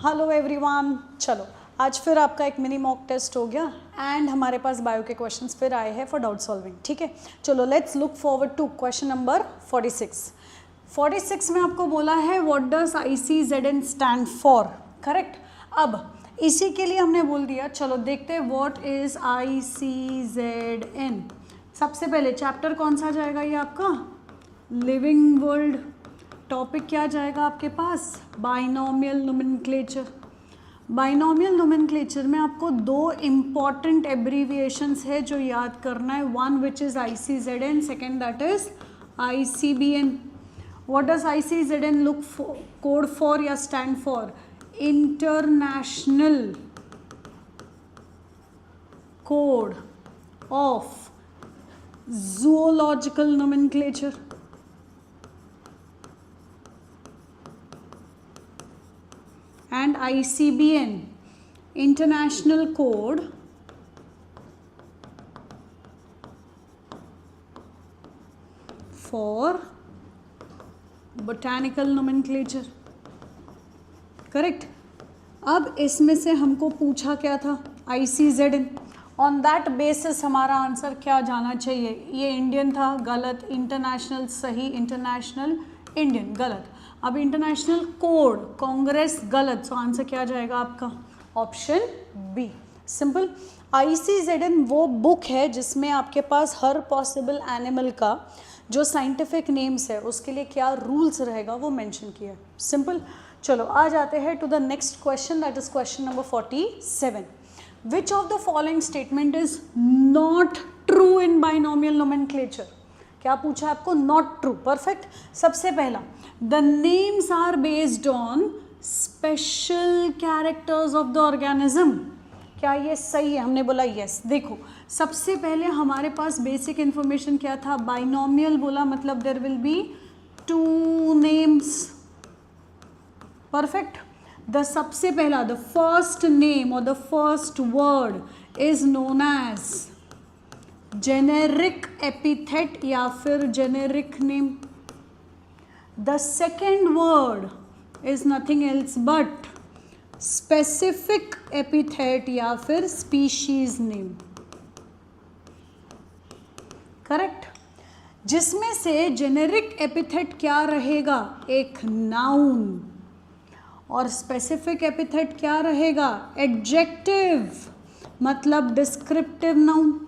Hello everyone. चलो आज फिर आपका एक मिनी मॉक टेस्ट हो गया एंड हमारे पास बायो के क्वेश्चंस फिर आए हैं फॉर डाउट सॉल्विंग। ठीक है, चलो let's look forward to question number 46 में आपको बोला है what does ICZN stand for. Correct. अब इसी के लिए हमने बोल दिया, चलो देखते हैं व्हाट इज ICZN। सबसे पहले चैप्टर कौन सा जाएगा, ये आपका लिविंग वर्ल्ड। टॉपिक क्या जाएगा आपके पास, बाइनोमियल नोमेनक्लेचर। बाइनोमियल नोमेनक्लेचर में आपको दो इम्पॉर्टेंट एब्रीविएशंस है जो याद करना है, one which is ICZN, second that is ICBN। What does ICZN look code for या stand for, international code of zoological nomenclature। and ICBN, International Code for Botanical Nomenclature। Correct. अब इसमें से हमको पूछा क्या था, ICZN। ऑन दैट बेसिस हमारा answer क्या जाना चाहिए, ये इंडियन था, गलत। इंटरनेशनल सही, इंटरनेशनल इंडियन गलत। अब इंटरनेशनल कोड कांग्रेस गलत, सो आंसर क्या जाएगा आपका, ऑप्शन बी। सिंपल। ICZN वो बुक है जिसमें आपके पास हर पॉसिबल एनिमल का जो साइंटिफिक नेम्स है उसके लिए क्या रूल्स रहेगा वो मेंशन किया है। सिंपल। चलो आ जाते हैं to the next question, that is question number 47। Which of the following statement is not true in binomial nomenclature. क्या पूछा आपको, नॉट ट्रू। परफेक्ट। सबसे पहला, the names are based on special characters of the organism. क्या ये सही है, हमने बोला यस। देखो सबसे पहले हमारे पास बेसिक इंफॉर्मेशन क्या था, बाइनोमियल बोला मतलब there will be two names. Perfect. The सबसे पहला, द फर्स्ट नेम और the first word is known as generic epithet या फिर generic name. The second word is nothing else but specific epithet या फिर स्पीशीज नेम। करेक्ट। जिसमें से generic epithet क्या रहेगा, एक नाउन, और स्पेसिफिक एपिथेट क्या रहेगा, एडजेक्टिव मतलब डिस्क्रिप्टिव नाउन।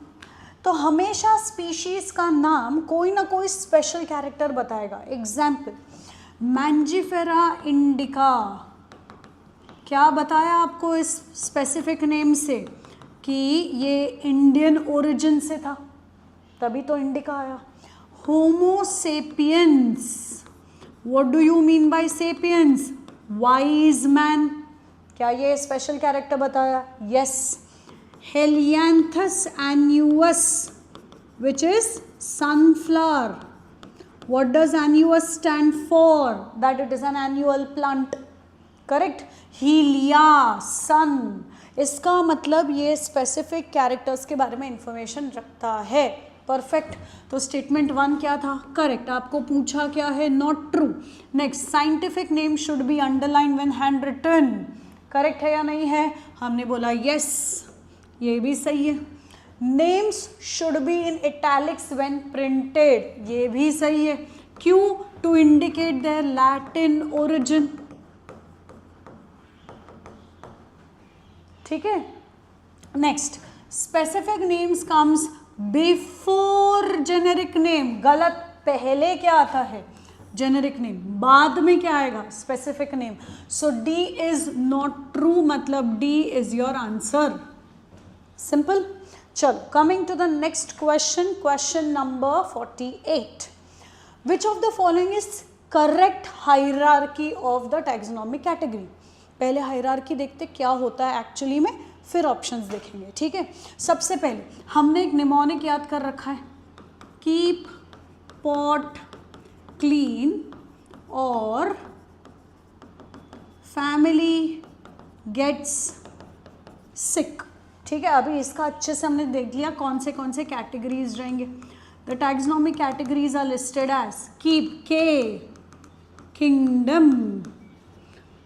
तो हमेशा स्पीशीज का नाम कोई ना कोई स्पेशल कैरेक्टर बताएगा। एग्जाम्पल, मैंजीफेरा इंडिका, क्या बताया आपको इस स्पेसिफिक नेम से कि ये इंडियन ओरिजिन से था, तभी तो इंडिका आया। Homo sapiens, what do you mean by sapiens, wise man, क्या ये स्पेशल कैरेक्टर बताया, yes. Helianthus annuus, which is sunflower. What does annuus stand for? That it is an annual plant. Correct. Helia, sun. इसका मतलब ये specific characters के बारे में information रखता है। परफेक्ट। तो स्टेटमेंट 1 क्या था, करेक्ट। आपको पूछा क्या है, not true. Next, scientific name should be underline when hand written. Correct है या नहीं है, हमने बोला यस, ये भी सही है। Names should be in italics when printed, ये भी सही है। क्यों, to indicate their Latin origin. ठीक है। Next, specific names comes before generic name, गलत। पहले क्या आता है, जेनेरिक नेम, बाद में क्या आएगा, specific name. So D is not true, मतलब D is your answer. Simple. चलो coming to the next question, question number 48। Which of the following is correct hierarchy of the taxonomic category. पहले hierarchy देखते क्या होता है actually में, फिर options देखेंगे। ठीक है। सबसे पहले हमने एक निमोनिक याद कर रखा है, कीप पॉट क्लीन और फैमिली गेट्स सिक। ठीक है। अभी इसका अच्छे से हमने देख लिया कौन से कैटेगरीज रहेंगे। The taxonomic categories are listed as keep, K, kingdom,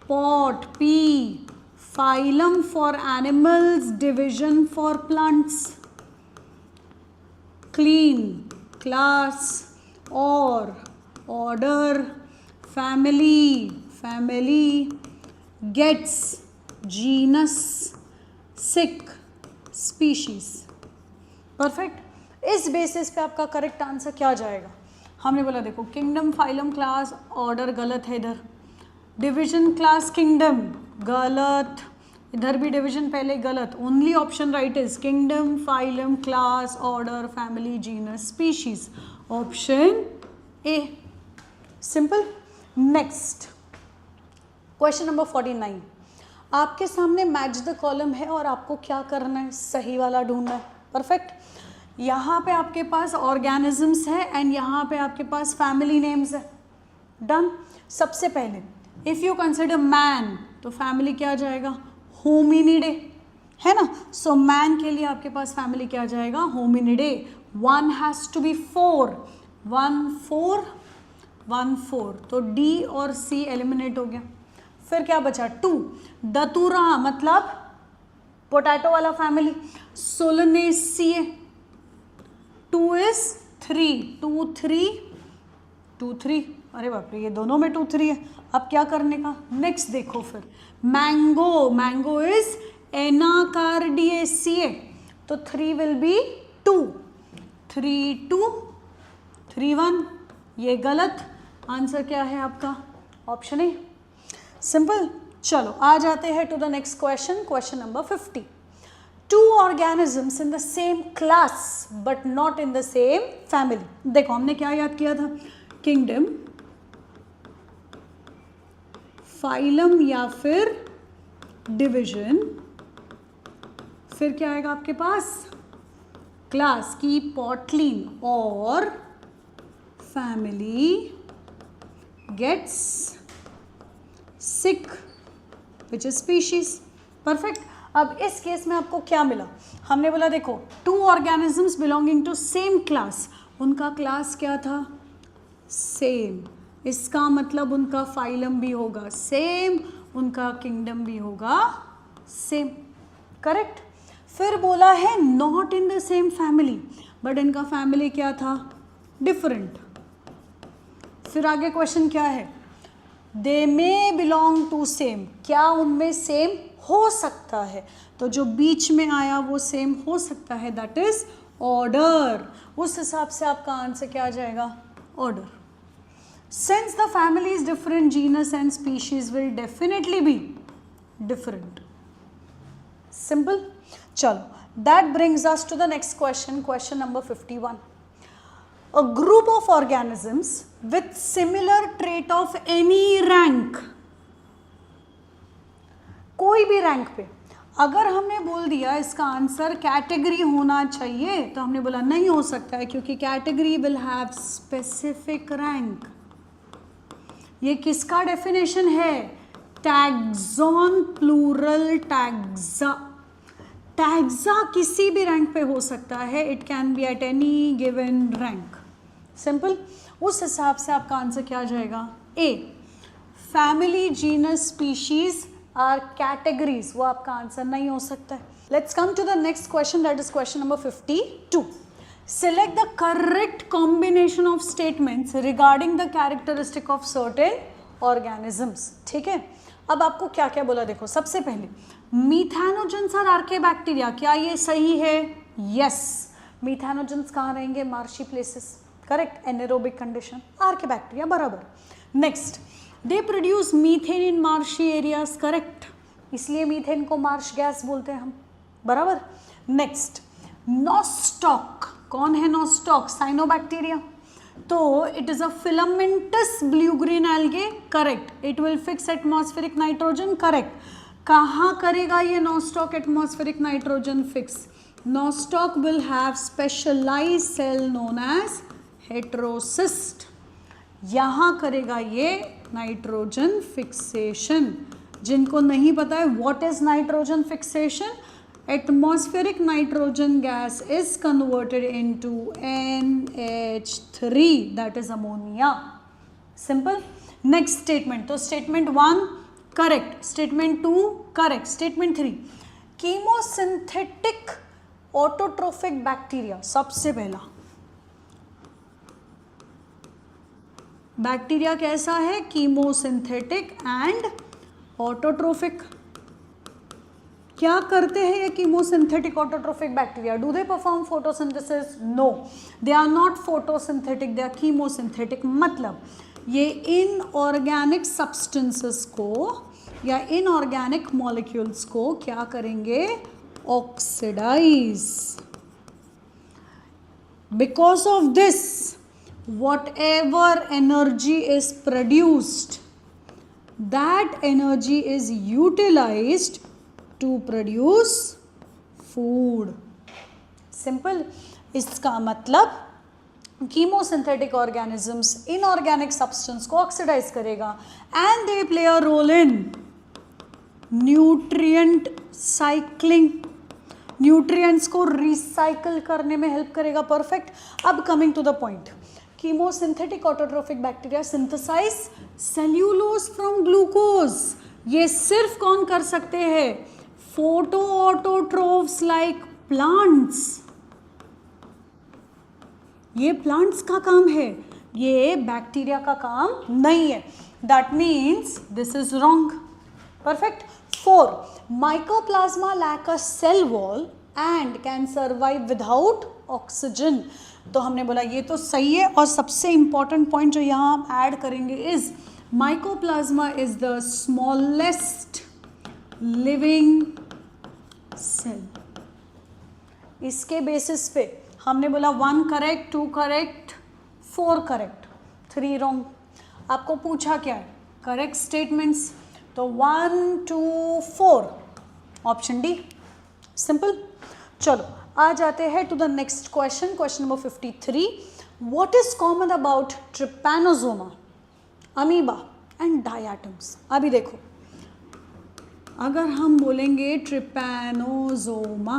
pot, P, phylum for animals, division for plants, clean, class, or, order, family, family, gets, genus, sick, species. Perfect. इस बेसिस पे आपका करेक्ट आंसर क्या जाएगा? हमने बोला देखो kingdom, phylum, class, order गलत है, इधर डिवीजन, क्लास, किंगडम गलत, इधर भी डिवीजन पहले गलत. Only option right is kingdom, phylum, class, order, family, genus, species. Option A. Simple. Next question number 49. आपके सामने मैच द कॉलम है और आपको क्या करना है? सही वाला ढूंढना है. परफेक्ट. यहाँ पे आपके पास ऑर्गेनिजम्स है एंड यहाँ पे आपके पास फैमिली नेम्स है. डन. सबसे पहले इफ़ यू कंसिडर मैन तो फैमिली क्या आ जाएगा? होमिनिडे, है ना. सो मैन के लिए आपके पास फैमिली क्या आ जाएगा? होमिनिडे. 1 has to be 4. 1 4 1 4. तो डी और सी एलिमिनेट हो गया. फिर क्या बचा? 2. दतूरा मतलब पोटैटो वाला फैमिली. सोलनेसिए. 2 इज 3. 2 3 2 3. अरे बाप रे, ये दोनों में 2 3 है. अब क्या करने का? नेक्स्ट देखो फिर. मैंगो. Mango is anacardiaceae. तो 3 विल बी 2. 3 2 3 1. ये गलत. आंसर क्या है आपका? Option A. सिंपल. चलो आ जाते हैं to the next question. Question number 50. 2 organisms in the same class but not in the same family. देखो हमने क्या याद किया था? किंगडम, फाइलम या फिर डिवीजन, फिर क्या आएगा आपके पास? क्लास की पॉटलिन, और family gets sick which is species. Perfect. अब इस केस में आपको क्या मिला? हमने बोला देखो 2 organisms belonging to same class. उनका क्लास क्या था? सेम. इसका मतलब उनका फाइलम भी होगा सेम, उनका किंगडम भी होगा सेम. करेक्ट. फिर बोला है not in the same family, but इनका फैमिली क्या था? डिफरेंट. फिर आगे क्वेश्चन क्या है? दे मे बिलोंग टू सेम. क्या उनमें सेम हो सकता है? तो जो बीच में आया वो सेम हो सकता है, दैट इज ऑर्डर. उस हिसाब से आपका आंसर क्या आ जाएगा? Order. Since the family is different, genus and species will definitely be different. Simple. चलो that brings us to the next question. Question number 51. A group of organisms with similar trait of any rank, कोई भी rank पे. अगर हमने बोल दिया इसका answer category होना चाहिए तो हमने बोला नहीं हो सकता है, क्योंकि category will have specific rank. ये किसका डेफिनेशन है? Taxon plural taxa. टैक्सा किसी भी रैंक पे हो सकता है. It can be at any given rank. Simple. उस हिसाब से आपका आंसर क्या आ जाएगा? A. Family, genus, species are categories. वो आपका आंसर नहीं हो सकता है. Let's come to the next question, that is question number 52. Select the correct combination of statements regarding the characteristic of certain organisms. ठीक है. अब आपको क्या क्या बोला देखो. सबसे पहले मीथैनोजेंस आर आर्केबैक्टीरिया. क्या ये सही है? यस. मीथैनोजेंस कहाँ रहेंगे? Marshy places. Correct. Anaerobic condition. Archaebacteria बराबर. Next, they produce methane in marshy areas. Correct. इसलिए मीथेन को मार्श गैस बोलते हैं हम. बराबर. Next, nostoc. कौन है नॉस्टॉक? साइनोबैक्टीरिया. तो it is a filamentous blue green algae. Correct. It will fix atmospheric nitrogen. Correct. कहाँ करेगा ये nostoc atmospheric nitrogen fix? Nostoc will have specialised cell known as heterocyst. यहाँ करेगा ये नाइट्रोजन फिक्सेशन. जिनको नहीं पता है what is nitrogen fixation, atmospheric nitrogen gas is converted into NH3, that is ammonia. Simple. Next statement. तो statement 1, correct, statement 2 correct, statement 3 chemosynthetic autotrophic bacteria, सबसे पहला बैक्टीरिया कैसा है, कीमोसिंथेटिक एंड ऑटोट्रोफिक। क्या करते हैं ये chemosynthetic autotrophic bacteria? Do they perform photosynthesis? No, they are not photosynthetic, they are chemosynthetic. मतलब ये इनऑर्गेनिक सब्सटेंसेस को या इनऑर्गेनिक मॉलिक्यूल्स को क्या करेंगे, oxidize. Because of this whatever energy is produced, that energy is utilized to produce food. Simple. इसका मतलब chemosynthetic organisms inorganic substance को ऑक्सीडाइज करेगा and they play a role in nutrient cycling, nutrients को recycle करने में help करेगा। Perfect. अब coming to the point, chemosynthetic autotrophic bacteria synthesize cellulose from glucose. ये सिर्फ कौन कर सकते हैं, फोटो ऑटोट्रोफ्स लाइक प्लांट्स। ये प्लांट्स का काम है, ये बैक्टीरिया का काम नहीं है। That means this is wrong. Perfect. 4 mycoplasma lack a cell wall and can survive without oxygen. तो हमने बोला ये तो सही है, और सबसे इंपॉर्टेंट पॉइंट जो यहाँ हम ऐड करेंगे is mycoplasma is the smallest living cell. इसके बेसिस पे हमने बोला 1 करेक्ट, 2 करेक्ट, 4 करेक्ट, 3 रॉन्ग। आपको पूछा क्या है, करेक्ट स्टेटमेंट्स, तो 1 2 4 ऑप्शन डी। सिंपल। चलो आ जाते हैं to the next question, question number 53। What is common about trypanosoma, amoeba and diatoms? अभी देखो, अगर हम बोलेंगे ट्रिपैनोसोमा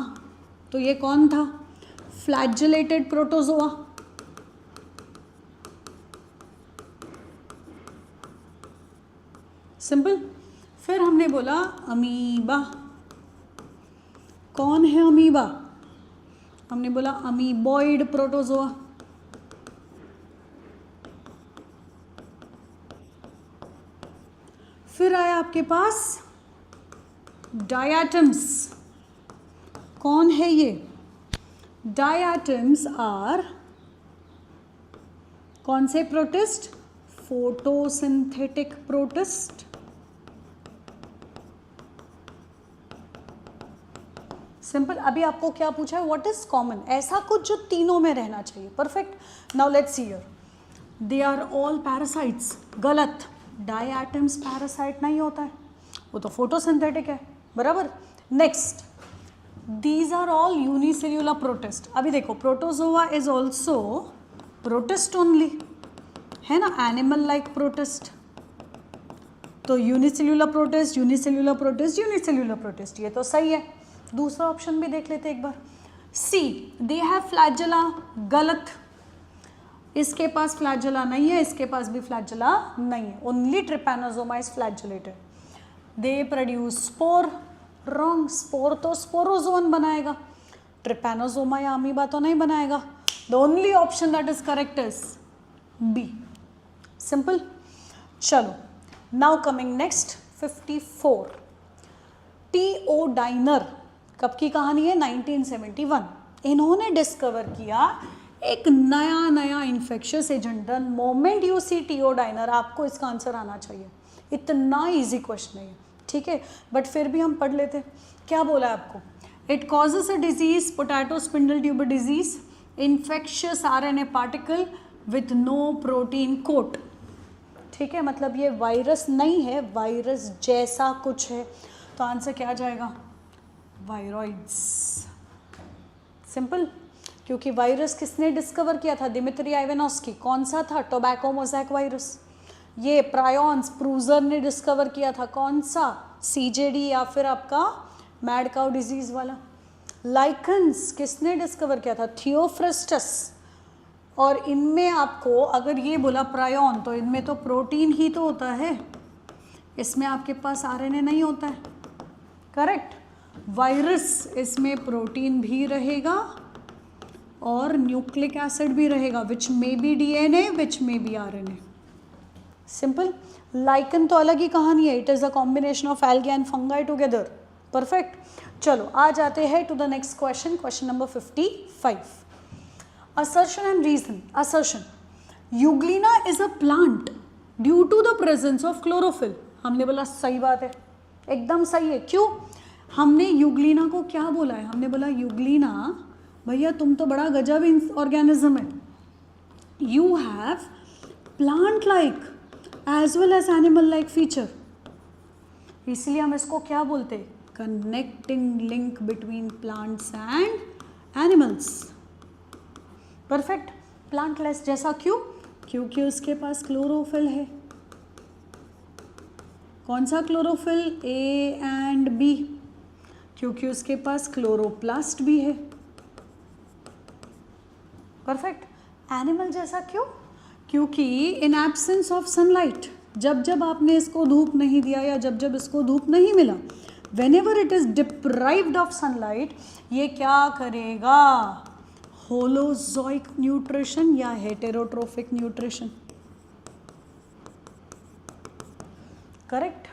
तो ये कौन था, फ्लैजेलेटेड प्रोटोजोआ। सिंपल। फिर हमने बोला अमीबा, कौन है अमीबा, हमने बोला अमीबॉइड प्रोटोजोआ। फिर आया आपके पास डायटम्स, कौन है ये, डायटम्स आर कौन से प्रोटिस्ट, फोटोसिंथेटिक प्रोटिस्ट। सिंपल। अभी आपको क्या पूछा है, व्हाट इज कॉमन, ऐसा कुछ जो तीनों में रहना चाहिए। Perfect. Now let's see here, they are all parasites. गलत, डायटम्स पैरासाइट नहीं होता है, वो तो फोटोसिंथेटिक है। बराबर। Next, these are all unicellular protist. अभी देखो, protozoa is also protist only, है ना, एनिमल लाइक प्रोटिस्ट। तो unicellular protist, unicellular protist, unicellular protist, ये तो सही है। दूसरा ऑप्शन भी देख लेते एक बार, सी, दे हैव फ्लैजेला। गलत, इसके पास फ्लैजेला नहीं है, इसके पास भी फ्लैजेला नहीं है। Only trypanosoma is flagellated. They produce spore. Wrong, spore तो स्पोरोजोन बनाएगा, ट्रिपैनोसोमा या अमीबा तो नहीं बनाएगा। The only option that is correct is B. Simple. चलो, नाउ कमिंग नेक्स्ट 54, टी.ओ. डाइनर। कब की कहानी है, 1971। इन्होंने डिस्कवर किया एक नया infectious agent. The moment you see T O. Diener, आपको इसका आंसर आना चाहिए। इतना इजी क्वेश्चन है ये, ठीक है, बट फिर भी हम पढ़ लेते। क्या बोला है आपको, it causes a disease, potato spindle tuber disease, infectious RNA particle with no protein coat. ठीक है, मतलब ये वायरस नहीं है, वायरस जैसा कुछ है। तो आंसर क्या आ जाएगा, वायरॉइड्स। सिंपल। क्योंकि वायरस किसने डिस्कवर किया था, दिमित्री आइवानोस्की। कौन सा था, टोबैको मोज़ैक वायरस। ये प्रायोन्स प्रूजर ने डिस्कवर किया था, कौन सा, सीजेडी या फिर आपका मैड काउ डिजीज वाला। लाइकन्स किसने डिस्कवर किया था, थियोफ्रस्टस। और इनमें आपको अगर ये बोला प्रायोन, तो इनमें तो प्रोटीन ही तो होता है, इसमें आपके पास आरएनए नहीं होता है, करेक्ट। वायरस, इसमें प्रोटीन भी रहेगा और न्यूक्लिक एसिड भी रहेगा, which may be DNA, which may be RNA. Simple. Lichen तो अलग ही कहानी है, it is a combination of algae and fungi together. Perfect. चलो आ जाते हैं to the next question, question number 55। Assertion and reason. Assertion, euglena is a plant due to the presence of chlorophyll. हमने बोला सही बात है, एकदम सही है। क्यों? हमने यूग्लिना को क्या बोला है? हमने बोला यूग्लिना, भैया तुम तो बड़ा गजब ऑर्गेनिज्म है, you have plant like as well as animal like feature, इसलिए हम इसको क्या बोलते हैं? Connecting link between plants and animals. Perfect. Plantless जैसा क्यों? क्योंकि उसके पास क्लोरोफिल है। कौन सा क्लोरोफिल? A and B. क्योंकि उसके पास क्लोरोप्लास्ट भी है। परफेक्ट। एनिमल जैसा क्यों? क्योंकि इन एब्सेंस ऑफ सनलाइट, जब जब आपने इसको धूप नहीं दिया या जब जब इसको धूप नहीं मिला, whenever it is deprived of sunlight, ये क्या करेगा? होलोजोइक न्यूट्रिशन या heterotrophic nutrition. Correct.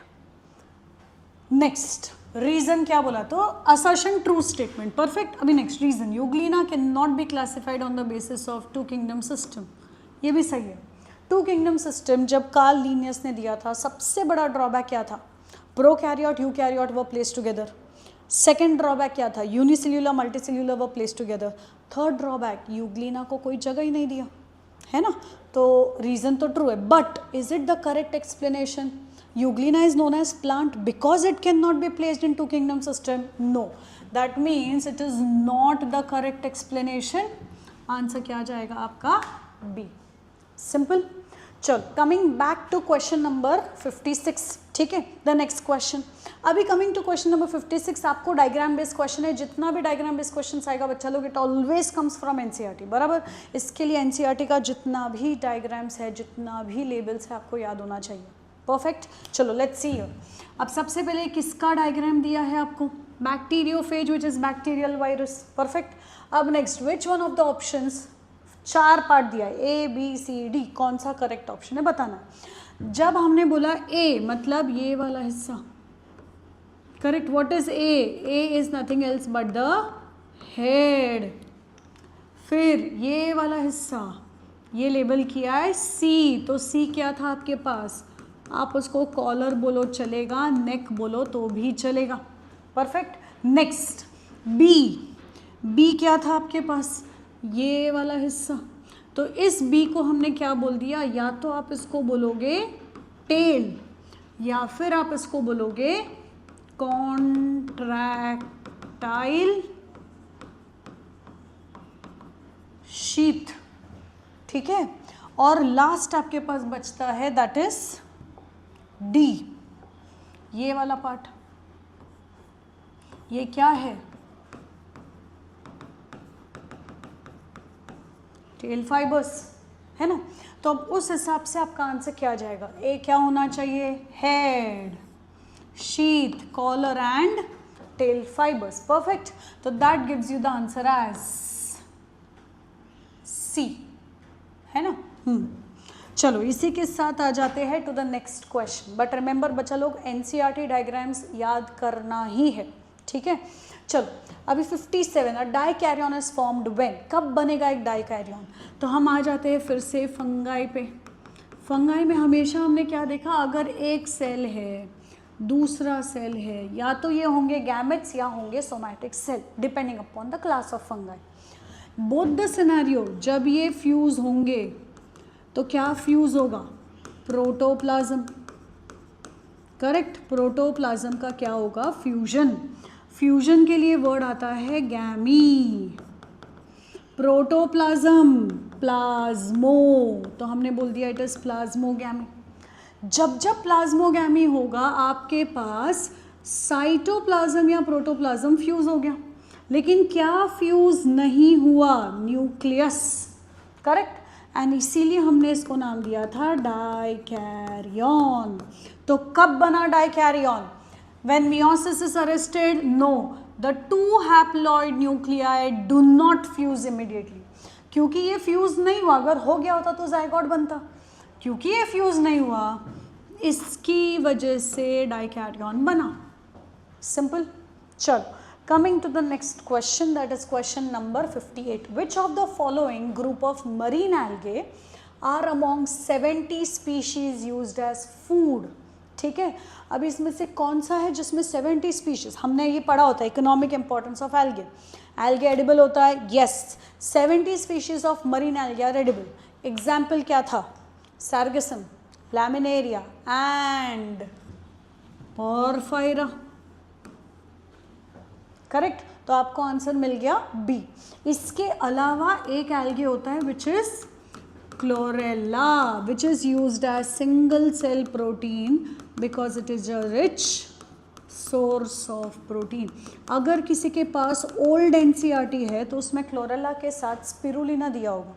Next reason क्या बोला? तो असर्शन ट्रू स्टेटमेंट। परफेक्ट। अभी next reason, euglena can not be classified on the basis of two kingdom system. ये भी सही है। टू किंगडम सिस्टम जब कार्ल लीनियस ने दिया था, सबसे बड़ा ड्रॉबैक क्या था? Prokaryote eukaryote were placed together. Second drawback क्या था? यूनिसेल्यूलर मल्टीसेल्यूलर वर placed together. Third drawback, Euglena को कोई जगह ही नहीं दिया, है ना? तो रीजन तो ट्रू है, but is it the correct explanation? Euglena is known as plant because it cannot be placed in two kingdom system? No. That means it is not the correct explanation. Answer क्या आ जाएगा आपका? B. Simple. चलो, coming back to question number 56. ठीक है, the next question. अभी coming to question number 56, आपको diagram based question है। जितना भी डायग्राम बेस्ड क्वेश्चन आएगा बच्चा लोग, it always comes from NCERT, बराबर। इसके लिए NCERT का जितना भी डायग्राम्स है, जितना भी लेबल्स है, आपको याद होना चाहिए। परफेक्ट। चलो लेट्स सी हियर। अब सबसे पहले किसका डायग्राम दिया है आपको? Bacteriophage which is bacterial virus. Perfect. अब next, which one of the options, 4 part दिया है, A B C D, कौन सा करेक्ट ऑप्शन है बताना। जब हमने बोला A मतलब ये वाला हिस्सा, correct. What is A? A is nothing else but the head. फिर ये वाला हिस्सा, ये लेबल किया है C, तो C क्या था आपके पास? आप उसको कॉलर बोलो चलेगा, नेक बोलो तो भी चलेगा। परफेक्ट। नेक्स्ट बी, बी क्या था आपके पास? ये वाला हिस्सा। तो इस बी को हमने क्या बोल दिया? या तो आप इसको बोलोगे टेल, या फिर आप इसको बोलोगे कॉन्ट्रैक्टाइल शीथ। ठीक है। और लास्ट आपके पास बचता है, दैट इज डी, ये वाला पार्ट। ये क्या है? टेल फाइबर्स, है ना? तो अब उस हिसाब से आपका आंसर क्या आ जाएगा? ए क्या होना चाहिए? Head, sheath, collar and tail fibres. Perfect. तो that gives you the answer as C, है ना? चलो इसी के साथ आ जाते हैं to the next question. But remember बच्चा लोग, NCERT डायग्राम्स याद करना ही है। ठीक है। चलो अभी 57, अ डाइकैरियन इज फॉर्म्ड व्हेन, कब बनेगा एक डाइकैरियन? तो हम आ जाते हैं फिर से फंगाई पे। फंगाई में हमेशा हमने क्या देखा? अगर एक सेल है, दूसरा सेल है, या तो ये होंगे गैमेट्स या होंगे somatic cell, depending upon the class of fungi. Both the scenario, जब ये फ्यूज होंगे तो क्या फ्यूज होगा? प्रोटोप्लाज्म। करेक्ट। प्रोटोप्लाज्म का क्या होगा? फ्यूजन। फ्यूजन के लिए वर्ड आता है गैमी। प्रोटोप्लाज्म, प्लाज्मो, तो हमने बोल दिया इट इज प्लाज्मोगैमी। जब जब प्लाज्मोगैमी होगा आपके पास साइटोप्लाज्म या प्रोटोप्लाज्म फ्यूज हो गया, लेकिन क्या फ्यूज नहीं हुआ? न्यूक्लियस। करेक्ट। एंड इसीलिए हमने इसको नाम दिया था डाइकैरियन। तो कब बना dikaryon? When meiosis is arrested? No, the two haploid nuclei do not fuse immediately, क्योंकि ये फ्यूज नहीं हुआ। अगर हो गया होता तो जाइगोट बनता, क्योंकि ये फ्यूज नहीं हुआ इसकी वजह से डाइकैरियन बना। सिंपल। चलो, coming to the next question, that is question number 58. Which of the following group of marine algae are among 70 species used as food? ठीक है, अब इसमें से कौन सा है जिसमें 70 स्पीशीज? हमने ये पढ़ा होता है economic importance of algae. Algae edible होता है, yes, 70 species of marine algae are edible. Example क्या था? Sargassum, laminaria and porphyra. Correct, तो आपको आंसर मिल गया बी। इसके अलावा एक एल्गे होता है which is chlorella, which is used as single cell protein because it is a rich source of protein. अगर किसी के पास ओल्ड एनसीईआरटी है तो उसमें क्लोरेला के साथ स्पिरुलिना दिया होगा।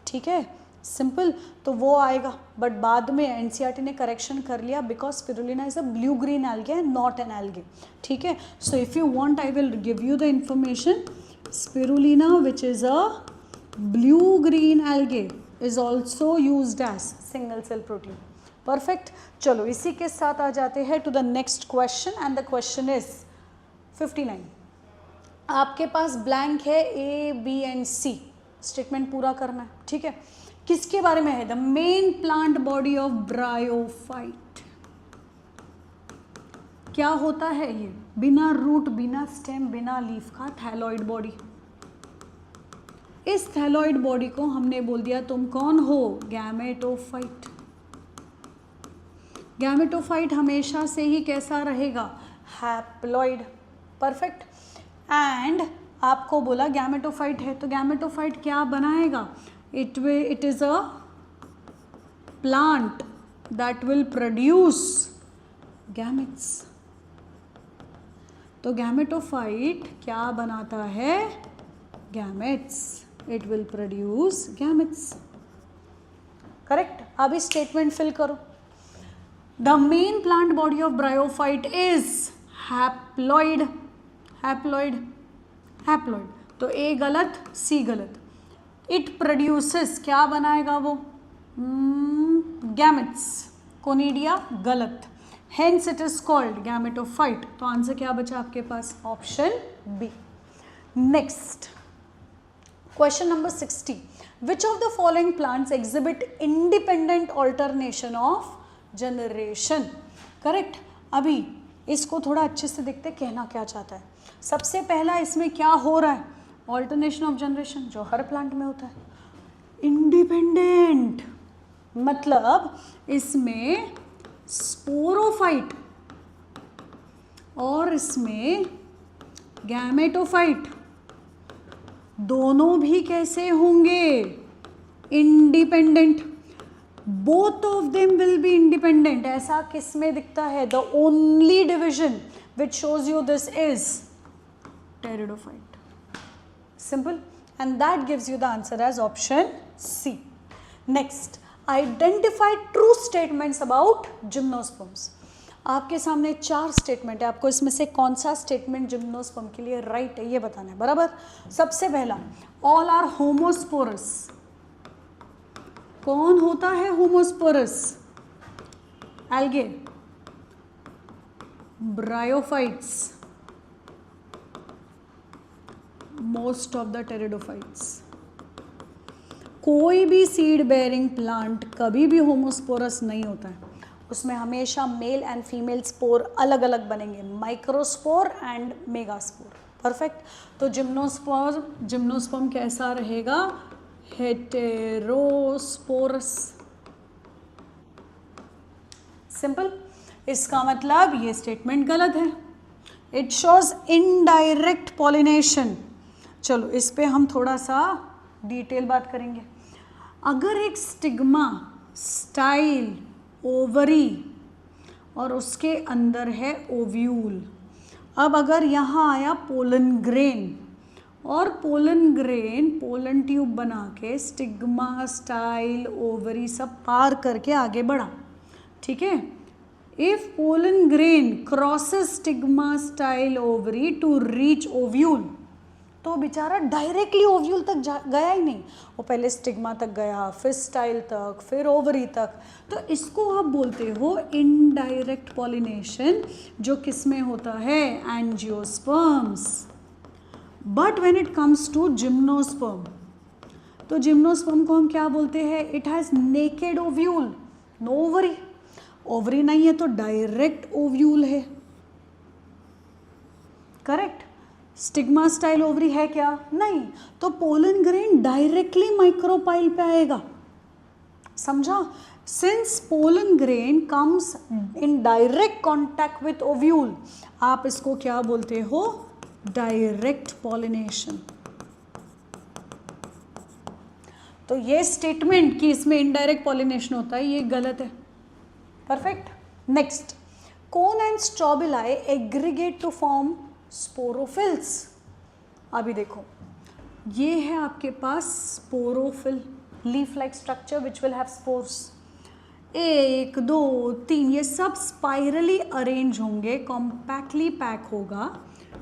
ठीक है, सिंपल, तो वो आएगा। बट बाद में एनसीईआरटी ने करेक्शन कर लिया because spirulina is a blue green algae and not an algae. ठीक है, so if you want I will give you the information. Spirulina which is a blue green algae is also used as single cell protein. Perfect. चलो, इसी के साथ आ जाते हैं to the next question and the question is 59। आपके पास blank है, A B and C, statement पूरा करना है। ठीक है, किसके बारे में है? The main plant body of bryophyte. क्या होता है ये? बिना रूट, बिना स्टेम, बिना लीफ का थैलॉइड बॉडी। इस थैलॉइड बॉडी को हमने बोल दिया तुम कौन हो? गैमेटोफाइट। गैमेटोफाइट हमेशा से ही कैसा रहेगा? हैप्लॉइड। परफेक्ट। एंड आपको बोला गैमेटोफाइट है, तो गैमेटोफाइट क्या बनाएगा? It is a plant that will produce gametes. तो गैमेटोफाइट क्या बनाता है? Gametes. It will produce gametes. Correct. अब इस स्टेटमेंट फिल करो। The main plant body of bryophyte is haploid. Haploid. Haploid. तो A गलत, C गलत। इट प्रोड्यूसेस, क्या बनाएगा वो? गैमेट्स। कोनिडिया गलत, hence it is called gametophyte. तो आंसर क्या बचा आपके पास? Option B. Next question number 60। Which of the following plants exhibit independent alternation of generation? Correct. अभी इसको थोड़ा अच्छे से देखते, कहना क्या चाहता है। सबसे पहला इसमें क्या हो रहा है? ऑल्टरनेशन ऑफ जनरेशन, जो हर प्लांट में होता है। इंडिपेंडेंट मतलब इसमें स्पोरोफाइट और इसमें गैमेटोफाइट दोनों भी कैसे होंगे? Independent. Both of them will be independent. ऐसा किस में दिखता है? The only division which shows you this is pteridophyte. Simple, and that gives you the answer as option C. Next, identify true statements about gymnosperms. आपके सामने 4 statement है, आपको इसमें से कौन सा स्टेटमेंट जिम्नोस्पर्म के लिए राइट है ये बताना है। बराबर। सबसे पहला, ऑल आर होमोस्पोरस। कौन होता है homosporous? Algae, bryophytes, most of the pteridophytes. कोई भी सीड बेयरिंग प्लांट कभी भी होमोस्पोरस नहीं होता है, उसमें हमेशा मेल एंड फीमेल स्पोर अलग अलग बनेंगे, माइक्रोस्पोर एंड मेगास्पोर। परफेक्ट। तो जिम्नोस्पर्म कैसा रहेगा? हेटेरोस्पोरस। सिंपल। इसका मतलब ये स्टेटमेंट गलत है। It shows indirect pollination. चलो, इस पे हम थोड़ा सा डिटेल बात करेंगे। अगर एक स्टिग्मा, स्टाइल, ओवरी और उसके अंदर है ओव्यूल, अब अगर यहाँ आया पोलन ग्रेन, और पोलन ग्रेन पोलन ट्यूब बना के स्टिग्मा स्टाइल ओवरी सब पार करके आगे बढ़ा, ठीक है। If pollen grain crosses stigma style ovary to reach ovule, तो बेचारा डायरेक्टली ओव्यूल तक गया ही नहीं, वो पहले स्टिग्मा तक गया, फिर स्टाइल तक, फिर ओवरी तक। तो इसको आप बोलते हो इनडायरेक्ट पॉलिनेशन, जो किस में होता है, angiosperms. But when it comes to gymnosperm, तो जिम्नोस्पर्म को हम क्या बोलते हैं, it has naked ovule, no ovary, ovary नहीं है तो डायरेक्ट ओव्यूल है, करेक्ट। स्टिग्मा स्टाइल ओवरी है क्या, नहीं, तो पोलन ग्रेन डायरेक्टली माइक्रोपाइल पे आएगा, समझा। Since pollen grain comes in direct contact with ovule, आप इसको क्या बोलते हो, डायरेक्ट पॉलिनेशन। तो ये स्टेटमेंट कि इसमें इनडायरेक्ट पॉलिनेशन होता है, ये गलत है, perfect. Next, cone and strobili aggregate to form sporophylls. अभी देखो, ये है आपके पास sporophyll, leaf like structure which will have spores, 1 2 3, ये सब स्पाइरली अरेंज होंगे, कॉम्पैक्टली पैक होगा,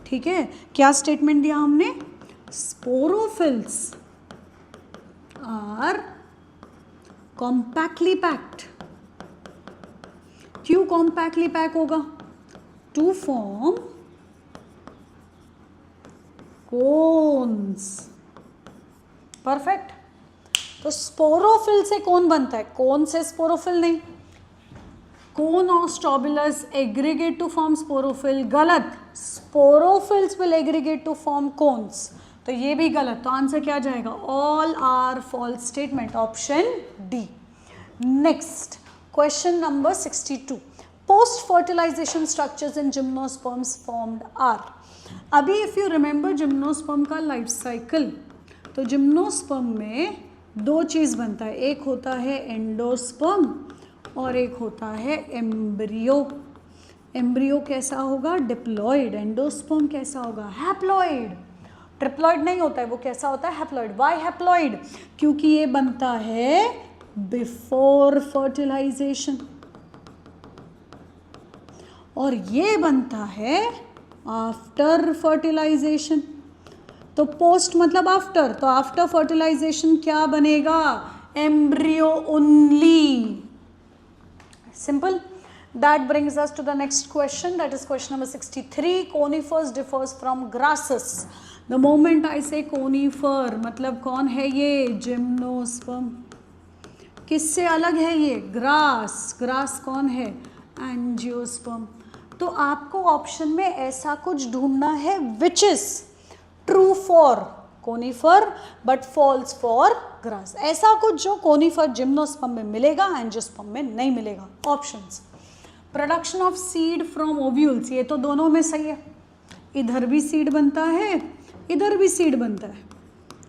ठीक है। क्या स्टेटमेंट दिया हमने, स्पोरोफिल्स आर कॉम्पैक्टली पैक्ड। क्यों कॉम्पैक्टली पैक होगा, टू फॉर्म कोन्स, परफेक्ट। तो स्पोरोफिल से कौन बनता है, कोन से स्पोरोफिल नहीं। कोन और strobilus aggregate to form sporophyll, गलत, sporophylls will aggregate to form cones, तो ये भी गलत। तो आंसर क्या जाएगा, all are false statement, option D. Next, question number 62, post fertilisation structures in gymnosperms formed are. अभी इफ यू रिमेंबर जिम्नोस्पर्म का लाइफ साइकिल, तो जिम्नोस्पर्म में 2 चीज़ बनता है, एक होता है एंडोस्पर्म और एक होता है एम्ब्रियो। एम्ब्रियो कैसा होगा, डिप्लॉइड, एंडोस्पर्म कैसा होगा, हैप्लॉइड। ट्रिप्लॉइड नहीं होता है, वो कैसा होता है, हैप्लॉइड। वाई हैप्लॉइड, क्योंकि ये बनता है बिफोर फर्टिलाइजेशन और ये बनता है आफ्टर फर्टिलाइजेशन। तो पोस्ट मतलब आफ्टर, तो आफ्टर फर्टिलाइजेशन क्या बनेगा, embryo only, simple. That brings us to the next question, that is question number 63. Conifers differs from grasses. The moment I say conifer, मतलब कौन है ये, जिम्नोस्पर्म। किससे अलग है ये, ग्रास। ग्रास कौन है, एंजियोस्पर्म। तो आपको ऑप्शन में ऐसा कुछ ढूंढना है which is true for conifer but false for grass, ऐसा कुछ जो कोनिफर जिम्नोस्पर्म में मिलेगा, एंजियोस्पर्म में नहीं मिलेगा। Options, production of seed from ovules, ये तो दोनों में सही है, इधर भी सीड बनता है, इधर भी सीड बनता है,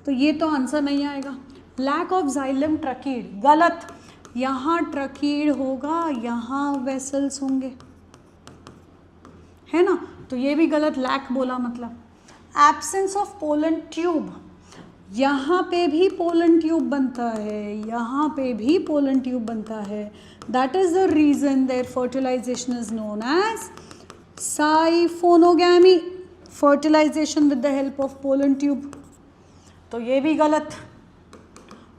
तो ये तो आंसर नहीं आएगा। लैक ऑफ जाइलम ट्रकीड, गलत, यहाँ ट्रकीड होगा, यहाँ वेसल्स होंगे, है ना, तो ये भी गलत, लैक बोला मतलब। एब्सेंस ऑफ पोलन ट्यूब, यहाँ पे भी पोलन ट्यूब बनता है, यहाँ पे भी पोलन ट्यूब बनता है, that is the reason there fertilisation is known as siphonogamy, fertilisation with the help of pollen tube, तो ये भी गलत।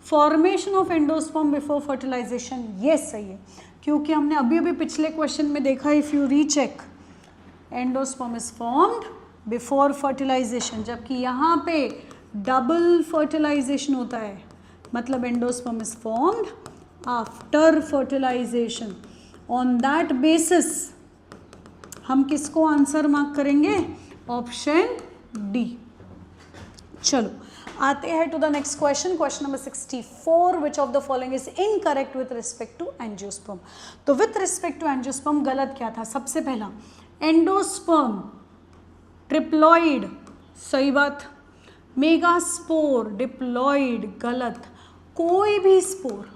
Formation of endosperm before fertilisation, ये सही है, क्योंकि हमने अभी अभी पिछले क्वेश्चन में देखा, if you recheck, endosperm is formed before fertilization, जबकि यहाँ पे डबल फर्टिलाइजेशन होता है, मतलब endosperm is formed after fertilization. On that basis हम किसको आंसर मार्क करेंगे, ऑप्शन डी। चलो आते हैं to the next question, question number 64, which of the following is incorrect with respect to angiosperm. तो विथ रिस्पेक्ट टू एंजियोस्पर्म गलत क्या था, सबसे पहला एंडोस्पर्म ट्रिप्लॉइड, सही बात। मेगास्पोर डिप्लॉइड, गलत। कोई भी स्पोर,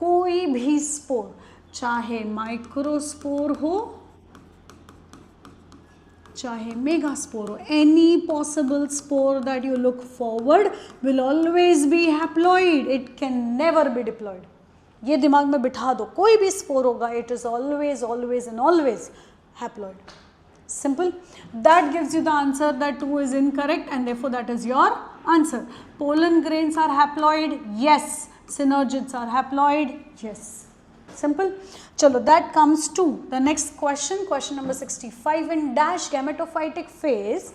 कोई भी स्पोर, चाहे माइक्रोस्पोर हो चाहे मेगास्पोर हो, any possible spore that you look forward will always be haploid, it can never be diploid. ये दिमाग में बिठा दो, कोई भी स्पोर होगा it is always always and always haploid. Simple. That gives you the answer that 2 is incorrect and therefore that is your answer. Pollen grains are haploid, yes. Synergids are haploid, yes. Simple. Chalo, that comes to the next question, question number 65. In dash gametophytic phase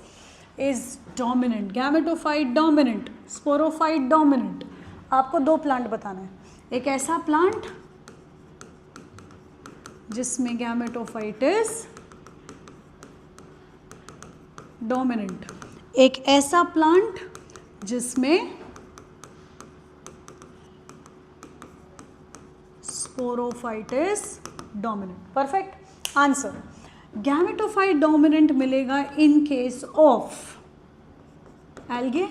is dominant, gametophyte dominant, sporophyte dominant. आपको दो plant बताना है. एक ऐसा plant जिसमें गैमेटोफाइटिस dominant, एक ऐसा plant जिसमें sporophyte is dominant. Perfect answer. Gametophyte dominant मिलेगा in case of algae,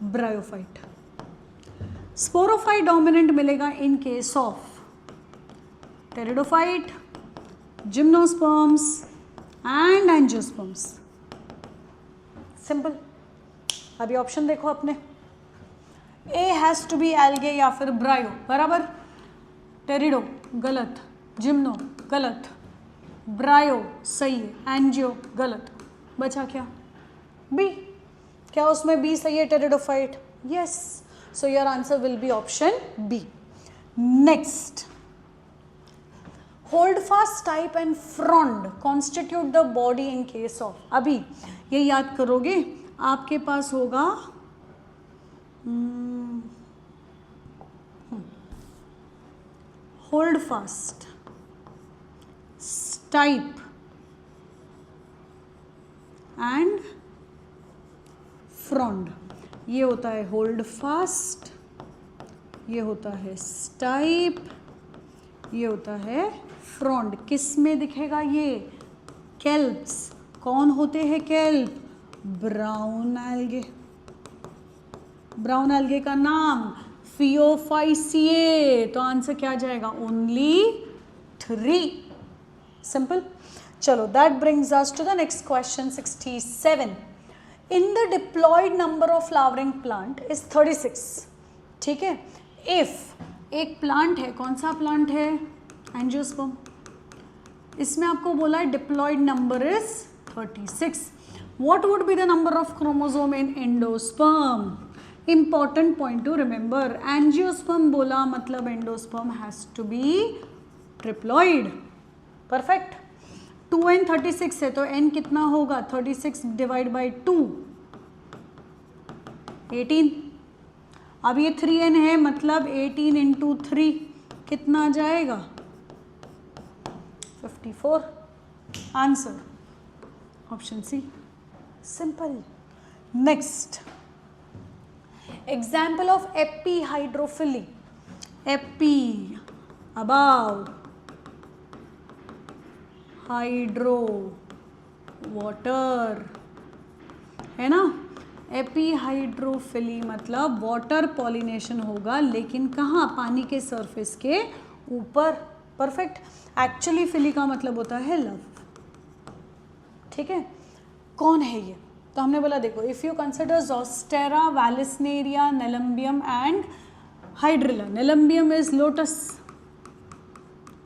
bryophyte. Sporophyte dominant मिलेगा in case of pteridophyte, gymnosperms and angiosperms. Simple. अभी ऑप्शन देखो अपने, A has to be algae या फिर ब्रायो, बराबर. टेरिडो गलत, जिम्नो गलत, ब्रायो सही है, एंजियो गलत. बचा क्या? बी. क्या उसमें बी सही है? Pteridophyte. Yes. So your answer will be option B. Next, holdfast type and frond constitute the body in case of. अभी ये याद करोगे, आपके पास होगा होल्डफास्ट, टाइप एंड फ्रॉन्ड. ये होता है होल्डफास्ट, ये होता है स्टाइप, ये होता है फ्रॉन्ड. किस में दिखेगा ये? केल्प्स. कौन होते हैं kelp? Brown algae. Brown algae का नाम फियोफाइसिए. तो आंसर क्या जाएगा? ओनली 3. सिंपल. चलो, that brings us to the next question 67. In the diploid number of flowering plant is 36. ठीक है. इफ एक प्लांट है, कौन सा प्लांट है? एंजियोस्पर्म. इसमें आपको बोला है diploid number is 36. What would be the number of chromosome in endosperm? Important point to remember. Angiosperm बोला मतलब endosperm has to be triploid. Perfect. 2n 36 है तो n कितना होगा? 36 डिवाइड बाई 2 18. अब ये 3n है मतलब 18 इंटू 3 कितना जाएगा? 54. Answer option C. Simple. Next, example of epihydrophily. Epi above, hydro water, है ना. एपीहाइड्रोफिली मतलब वाटर पॉलिनेशन होगा, लेकिन कहाँ? पानी के सरफेस के ऊपर. परफेक्ट. एक्चुअली फिली का मतलब होता है लव. ठीक है. कौन है ये? तो हमने बोला देखो, if you consider zostera, vallisneria, nelumbium and hydrilla. Nelumbium is lotus,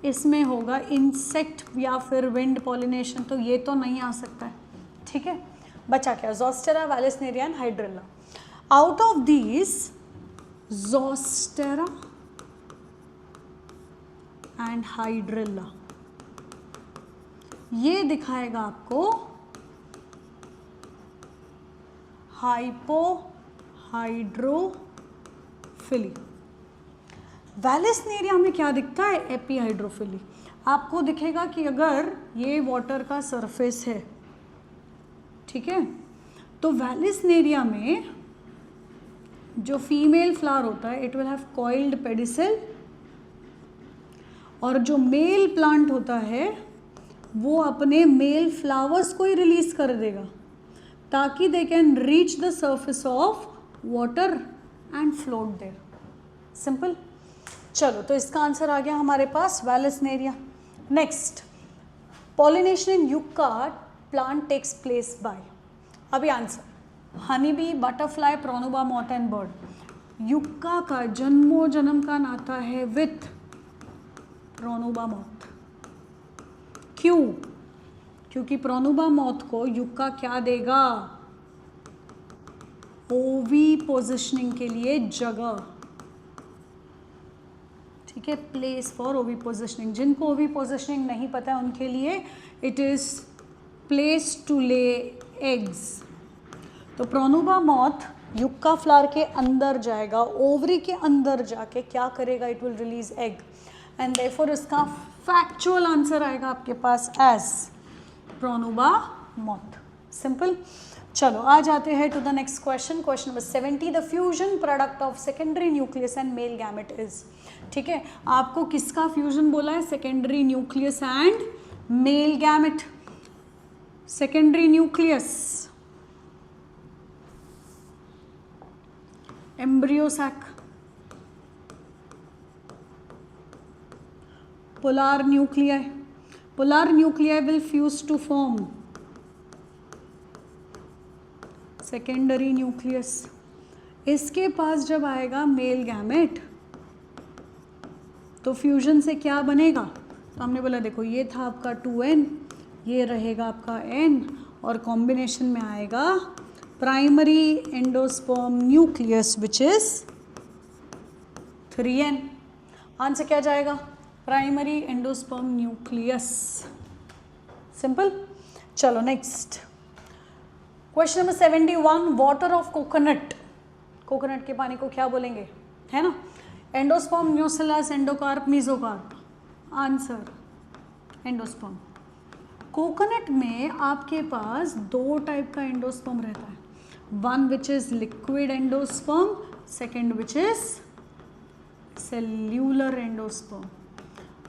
इसमें होगा इंसेक्ट या फिर विंड पॉलिनेशन, तो ये तो नहीं आ सकता है. ठीक है. बचा क्या? Zostera, vallisneria and hydrilla. Out of these zostera and hydrilla ये दिखाएगा आपको हाइपोहाइड्रोफिली. वैलिस्नेरिया में क्या दिखता है? एपीहाइड्रोफिली. आपको दिखेगा कि अगर ये वाटर का सरफेस है, ठीक है, तो वैलिस्नेरिया में जो फीमेल फ्लावर होता है it will have coiled pedicel, और जो मेल प्लांट होता है वो अपने मेल फ्लावर्स को ही रिलीज कर देगा ताकि they can reach the surface of water and float there. Simple. चलो, तो इसका आंसर आ गया हमारे पास vallisneria. Next, pollination in yucca plant takes place by, अभी answer honey bee, butterfly, pronuba moth and bird. Yucca का जन्मों जन्म का नाता है विथ प्रोनुबा मॉथ। क्यों? क्योंकि प्रोनुबा मॉथ को युक्का क्या देगा? ओवी पोजिशनिंग के लिए जगह, ठीक है, प्लेस फॉर ओवी पोजिशनिंग। जिनको ओवी पोजिशनिंग नहीं पता है उनके लिए it is place to lay eggs. तो प्रोनुबा मॉथ युक्का फ्लावर के अंदर जाएगा, ओवरी के अंदर जाके क्या करेगा? It will release egg and therefore इसका फैक्चुअल आंसर आएगा आपके पास एज प्रोनुबा मॉथ। सिंपल। चलो आ जाते हैं to the next question, question number 70। The fusion product of secondary nucleus and male gamete is, ठीक है, आपको किसका फ्यूजन बोला है? Secondary nucleus and male gamete. Secondary nucleus embryo sac, polar nuclei, polar nuclei will fuse to form secondary nucleus। इसके पास जब आएगा male gamete तो फ्यूजन से क्या बनेगा? तो हमने बोला देखो ये था आपका 2n, ये रहेगा आपका n और कॉम्बिनेशन में आएगा primary endosperm nucleus which is 3n। Answer क्या जाएगा? Primary endosperm nucleus. सिंपल। चलो next question number 71। Water of coconut, coconut के पानी को क्या बोलेंगे? है ना, endosperm, nucellus, endocarp, mesocarp. Answer endosperm. Coconut में आपके पास दो टाइप का एंडोस्पर्म रहता है, one which is liquid endosperm, second which is cellular endosperm.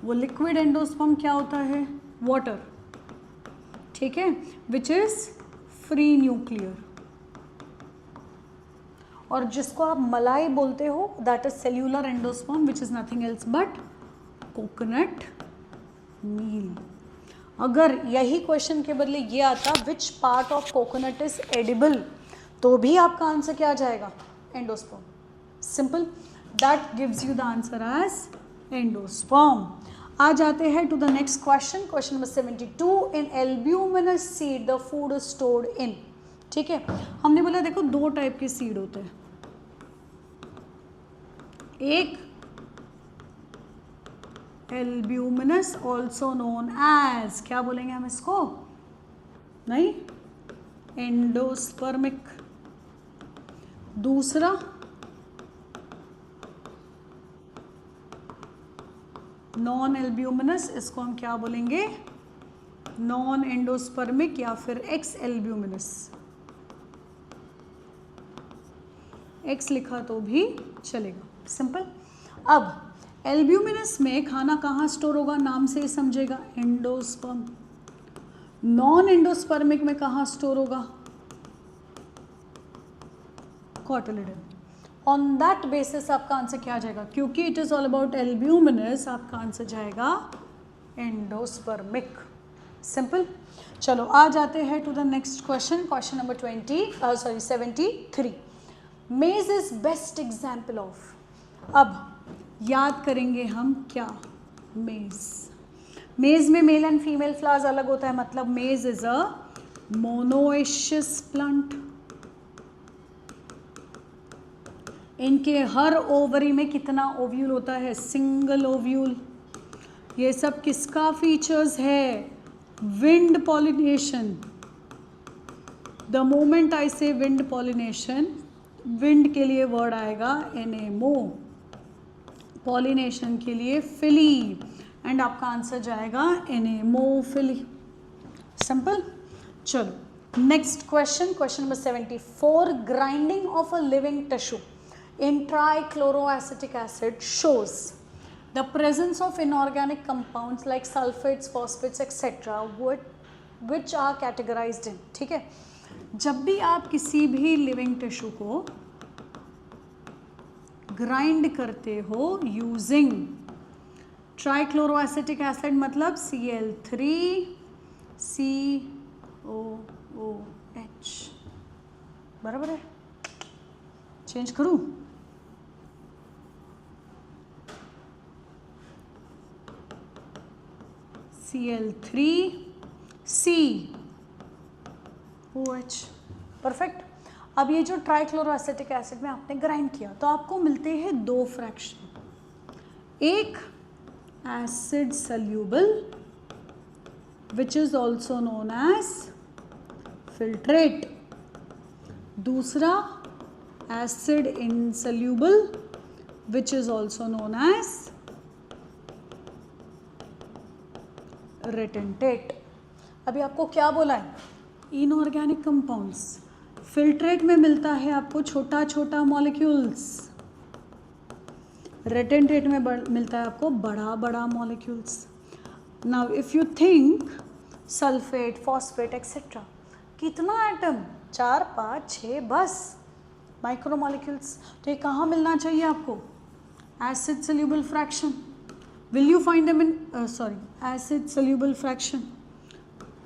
वो लिक्विड एंडोस्पर्म क्या होता है? वाटर, ठीक है, विच इज फ्री न्यूक्लियर। और जिसको आप मलाई बोलते हो that is cellular endosperm which is nothing else but coconut meal. अगर यही क्वेश्चन के बदले ये आता which part of coconut is edible, तो भी आपका आंसर क्या आ जाएगा? Endosperm. Simple. That gives you the answer as endosperm. आ जाते हैं to the next question, question number 72। In albuminous seed the food is stored in, ठीक है, हमने बोला देखो दो टाइप के सीड होते हैं, एक एल्ब्यूमिनस ऑल्सो नोन एज, क्या बोलेंगे हम इसको? नहीं, एंडोस्पर्मिक। दूसरा नॉन एल्ब्यूमिनस, इसको हम क्या बोलेंगे? नॉन एंडोस्पर्मिक या फिर एक्स एल्ब्यूमिनस। एक्स लिखा तो भी चलेगा। सिंपल। अब एल्ब्यूमिनस में खाना कहाँ स्टोर होगा? नाम से ही समझेगा, एंडोस्पर्म। नॉन एंडोस्पर्मिक में कहाँ स्टोर होगा? कॉटिलिडन। ऑन दैट बेसिस आपका आंसर क्या आ जाएगा? क्योंकि it is all about albuminous, आपका आंसर जाएगा एंडोस्पर्मिक। सिंपल। चलो आ जाते हैं to the next question, question number 73। Maize is best example of, अब याद करेंगे हम क्या? मेज। मेज में मेल एंड फीमेल फ्लावर्स अलग होता है, मतलब मेज इज अ मोनोएशियस प्लांट। इनके हर ओवरी में कितना ओव्यूल होता है? Single ovule. ये सब किसका फीचर्स है? Wind pollination. The moment I से विंड पॉलिनेशन, विंड के लिए वर्ड आएगा एनेमो, पॉलिनेशन के लिए फिली, एंड आपका आंसर जाएगा एनेमोफिली। सिंपल। चलो next question, question number 74। Grinding of a living tissue in trichloroacetic acid shows the presence of inorganic compounds like sulfates, phosphates, etc. which are categorized in, ठीक है, जब भी आप किसी भी लिविंग टिश्यू को ग्राइंड करते हो यूजिंग ट्राइक्लोरोएसिटिक एसिड, मतलब Cl3 COOH, बराबर है? चेंज करूं? Cl3COH, perfect. अब ये जो ट्राइक्लोरोएसिटिक एसिड में आपने ग्राइंड किया तो आपको मिलते हैं दो फ्रैक्शन, एक acid soluble which is also known as filtrate, दूसरा acid insoluble which is also known as retentate. अभी आपको क्या बोला है? इनऑर्गेनिक कंपाउंड्स, फिल्ट्रेट में मिलता है आपको छोटा छोटा मॉलिक्यूल्स, रेटेंटेट में मिलता है आपको बड़ा बड़ा molecules. Now if you think sulphate, phosphate etcetera, कितना एटम? 4, 5, 6 बस माइक्रोमॉलिक्यूल्स। तो ये कहाँ मिलना चाहिए आपको? Acid soluble fraction. Will you find them in acid soluble fraction?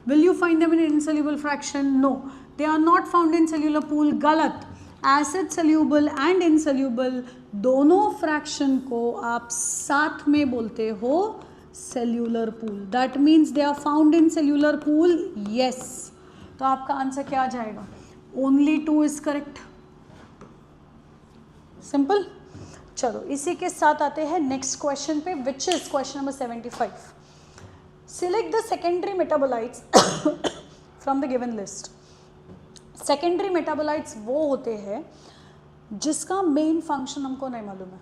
Will you find them in insoluble fraction? No, they are not found in cellular pool. गलत। Acid soluble and insoluble दोनों fraction को आप साथ में बोलते हो cellular pool. That means they are found in cellular pool. Yes, तो आपका आंसर क्या आ जाएगा? Only 2 is correct. सिंपल। चलो इसी के साथ आते हैं नेक्स्ट क्वेश्चन पे, which is question number 75। Select the secondary metabolites from the given list. Secondary metabolites वो होते हैं जिसका मेन फंक्शन हमको नहीं मालूम है,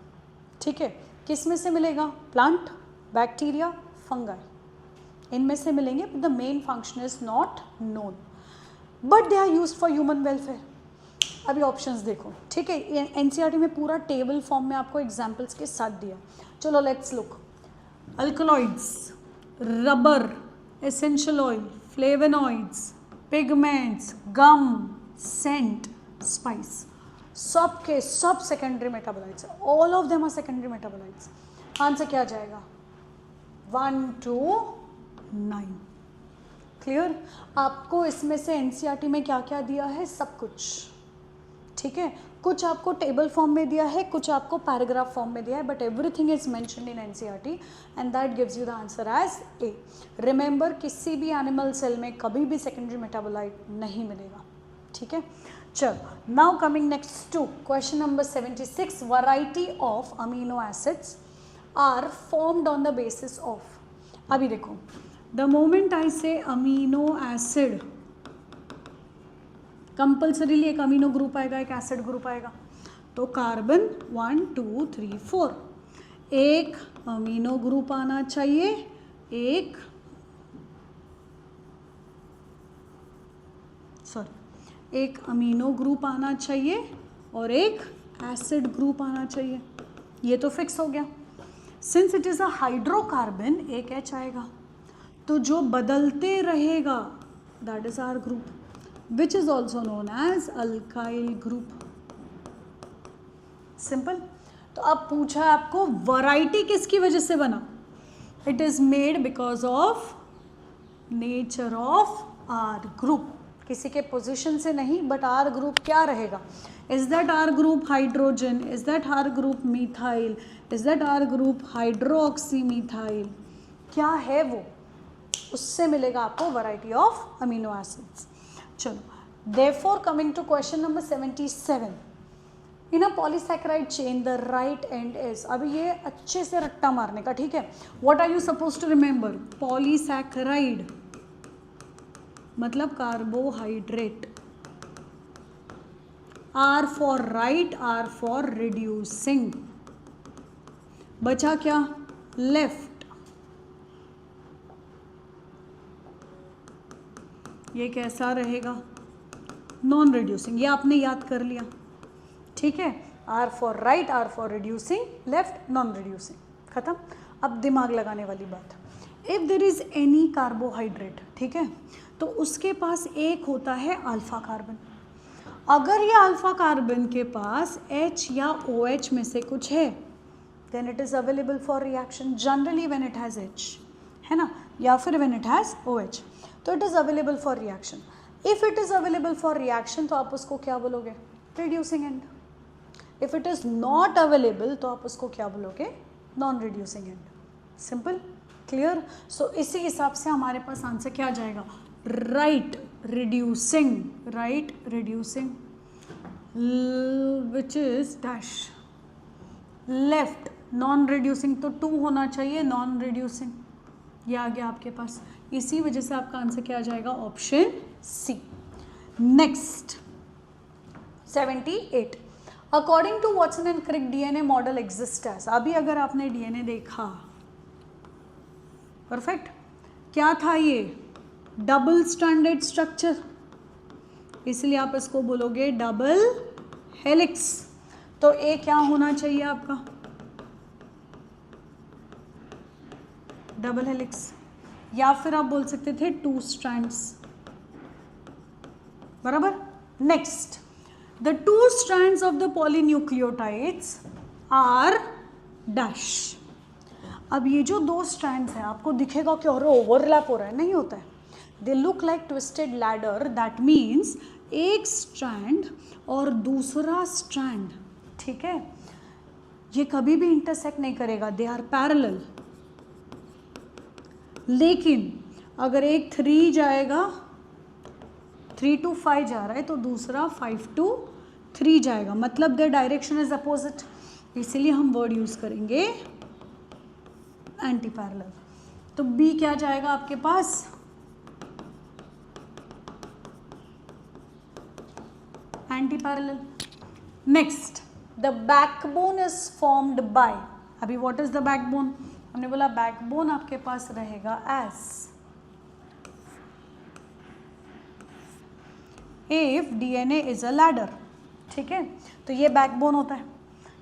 ठीक है? किस में से मिलेगा? प्लांट, बैक्टीरिया, फंगाई, इनमें से मिलेंगे। The main function is not known but they are used for human welfare. अभी ऑप्शंस देखो, ठीक है? एनसीईआरटी में पूरा टेबल फॉर्म में आपको एग्जाम्पल्स के साथ दिया। चलो let's look. Alkaloids, rubber, essential oil, flavonoids, pigments, gum, scent, spice, सब के सब secondary metabolites. All of them are secondary metabolites. Answer क्या जाएगा? 1 to 9। क्लियर? आपको इसमें से एनसीईआरटी में क्या क्या दिया है? सब कुछ, ठीक है? कुछ आपको टेबल फॉर्म में दिया है, कुछ आपको पैराग्राफ फॉर्म में दिया है, but everything is mentioned in NCERT and that gives you the answer as A. Remember, किसी भी एनिमल सेल में कभी भी सेकेंडरी मेटाबोलाइट नहीं मिलेगा, ठीक है? चलो now coming next to question number 76। Variety of amino acids are formed on the basis of. अभी देखो, the moment I say amino acid, compulsorily एक अमीनो ग्रुप आएगा, एक एसिड ग्रुप आएगा। तो कार्बन 1 2 3 4, एक अमीनो ग्रुप आना चाहिए, एक अमीनो ग्रुप आना चाहिए और एक एसिड ग्रुप आना चाहिए। ये तो फिक्स हो गया। Since it is a hydrocarbon, एक H आएगा, तो जो बदलते रहेगा that is R group which is also known as alkyl group। Simple. तो अब पूछा है आपको वैरायटी किसकी वजह से बना? It is made because of nature of R group. किसी के पोजीशन से नहीं, बट आर ग्रुप क्या रहेगा? Is that R group hydrogen? Is that R group methyl? Is that R group hydroxy methyl? क्या है वो? उससे मिलेगा आपको वैरायटी ऑफ अमीनो एसिड्स। चलो, therefore coming to question number 77, in a polysaccharide chain the right end is। अभी ये अच्छे से रट्टा मारने का, ठीक है? What are you supposed to remember? Polysaccharide मतलब carbohydrate. R for right, R for reducing। बचा क्या? लेफ्ट। ये कैसा रहेगा? Non reducing. ये आपने याद कर लिया, ठीक है? R for right, R for reducing, left non reducing, खत्म। अब दिमाग लगाने वाली बात, if there is any carbohydrate, ठीक है, तो उसके पास एक होता है अल्फा कार्बन। अगर ये अल्फा कार्बन के पास H या OH में से कुछ है, then it is available for reaction, generally when it has H, है ना, या फिर व्हेन इट हैज OH। तो it is available for reaction. If it is available for reaction तो आप उसको क्या बोलोगे? Reducing end. If it is not available तो आप उसको क्या बोलोगे? Non reducing end. Simple, clear. So इसी हिसाब से हमारे पास आंसर क्या आ जाएगा? Right reducing, right reducing, which is dash, left non reducing, तो 2 होना चाहिए, नॉन रिड्यूसिंग, ये आ गया आपके पास। इसी वजह से आपका आंसर क्या आ जाएगा? Option C. Next 78, according to Watson and Crick DNA model exist as. अभी अगर आपने डीएनए देखा, परफेक्ट, क्या था ये? डबल स्ट्रैंडेड स्ट्रक्चर, इसलिए आप इसको बोलोगे डबल हेलिक्स। तो ए क्या होना चाहिए आपका? डबल हेलिक्स, या फिर आप बोल सकते थे 2 स्ट्रैंड्स, बराबर। Next, the 2 strands of the polynucleotides are dash. अब ये जो 2 स्ट्रैंड्स हैं, आपको दिखेगा कि और ओवरलैप हो रहा है, नहीं होता है। They look like twisted ladder, that means एक स्ट्रैंड और दूसरा स्ट्रैंड, ठीक है, ये कभी भी इंटरसेक्ट नहीं करेगा, दे आर पैरेलल। लेकिन अगर एक 3 जाएगा, 3 to 5 जा रहा है, तो दूसरा 5 to 3 जाएगा, मतलब द डायरेक्शन इज अपोजिट, इसीलिए हम वर्ड यूज करेंगे एंटी पैरेलल। तो बी क्या जाएगा आपके पास? Anti parallel. Next, the backbone is formed by. अभी व्हाट इज द बैकबोन? हमने बोला बैकबोन आपके पास रहेगा as if DNA is a ladder, ठीक है, तो ये बैकबोन होता है।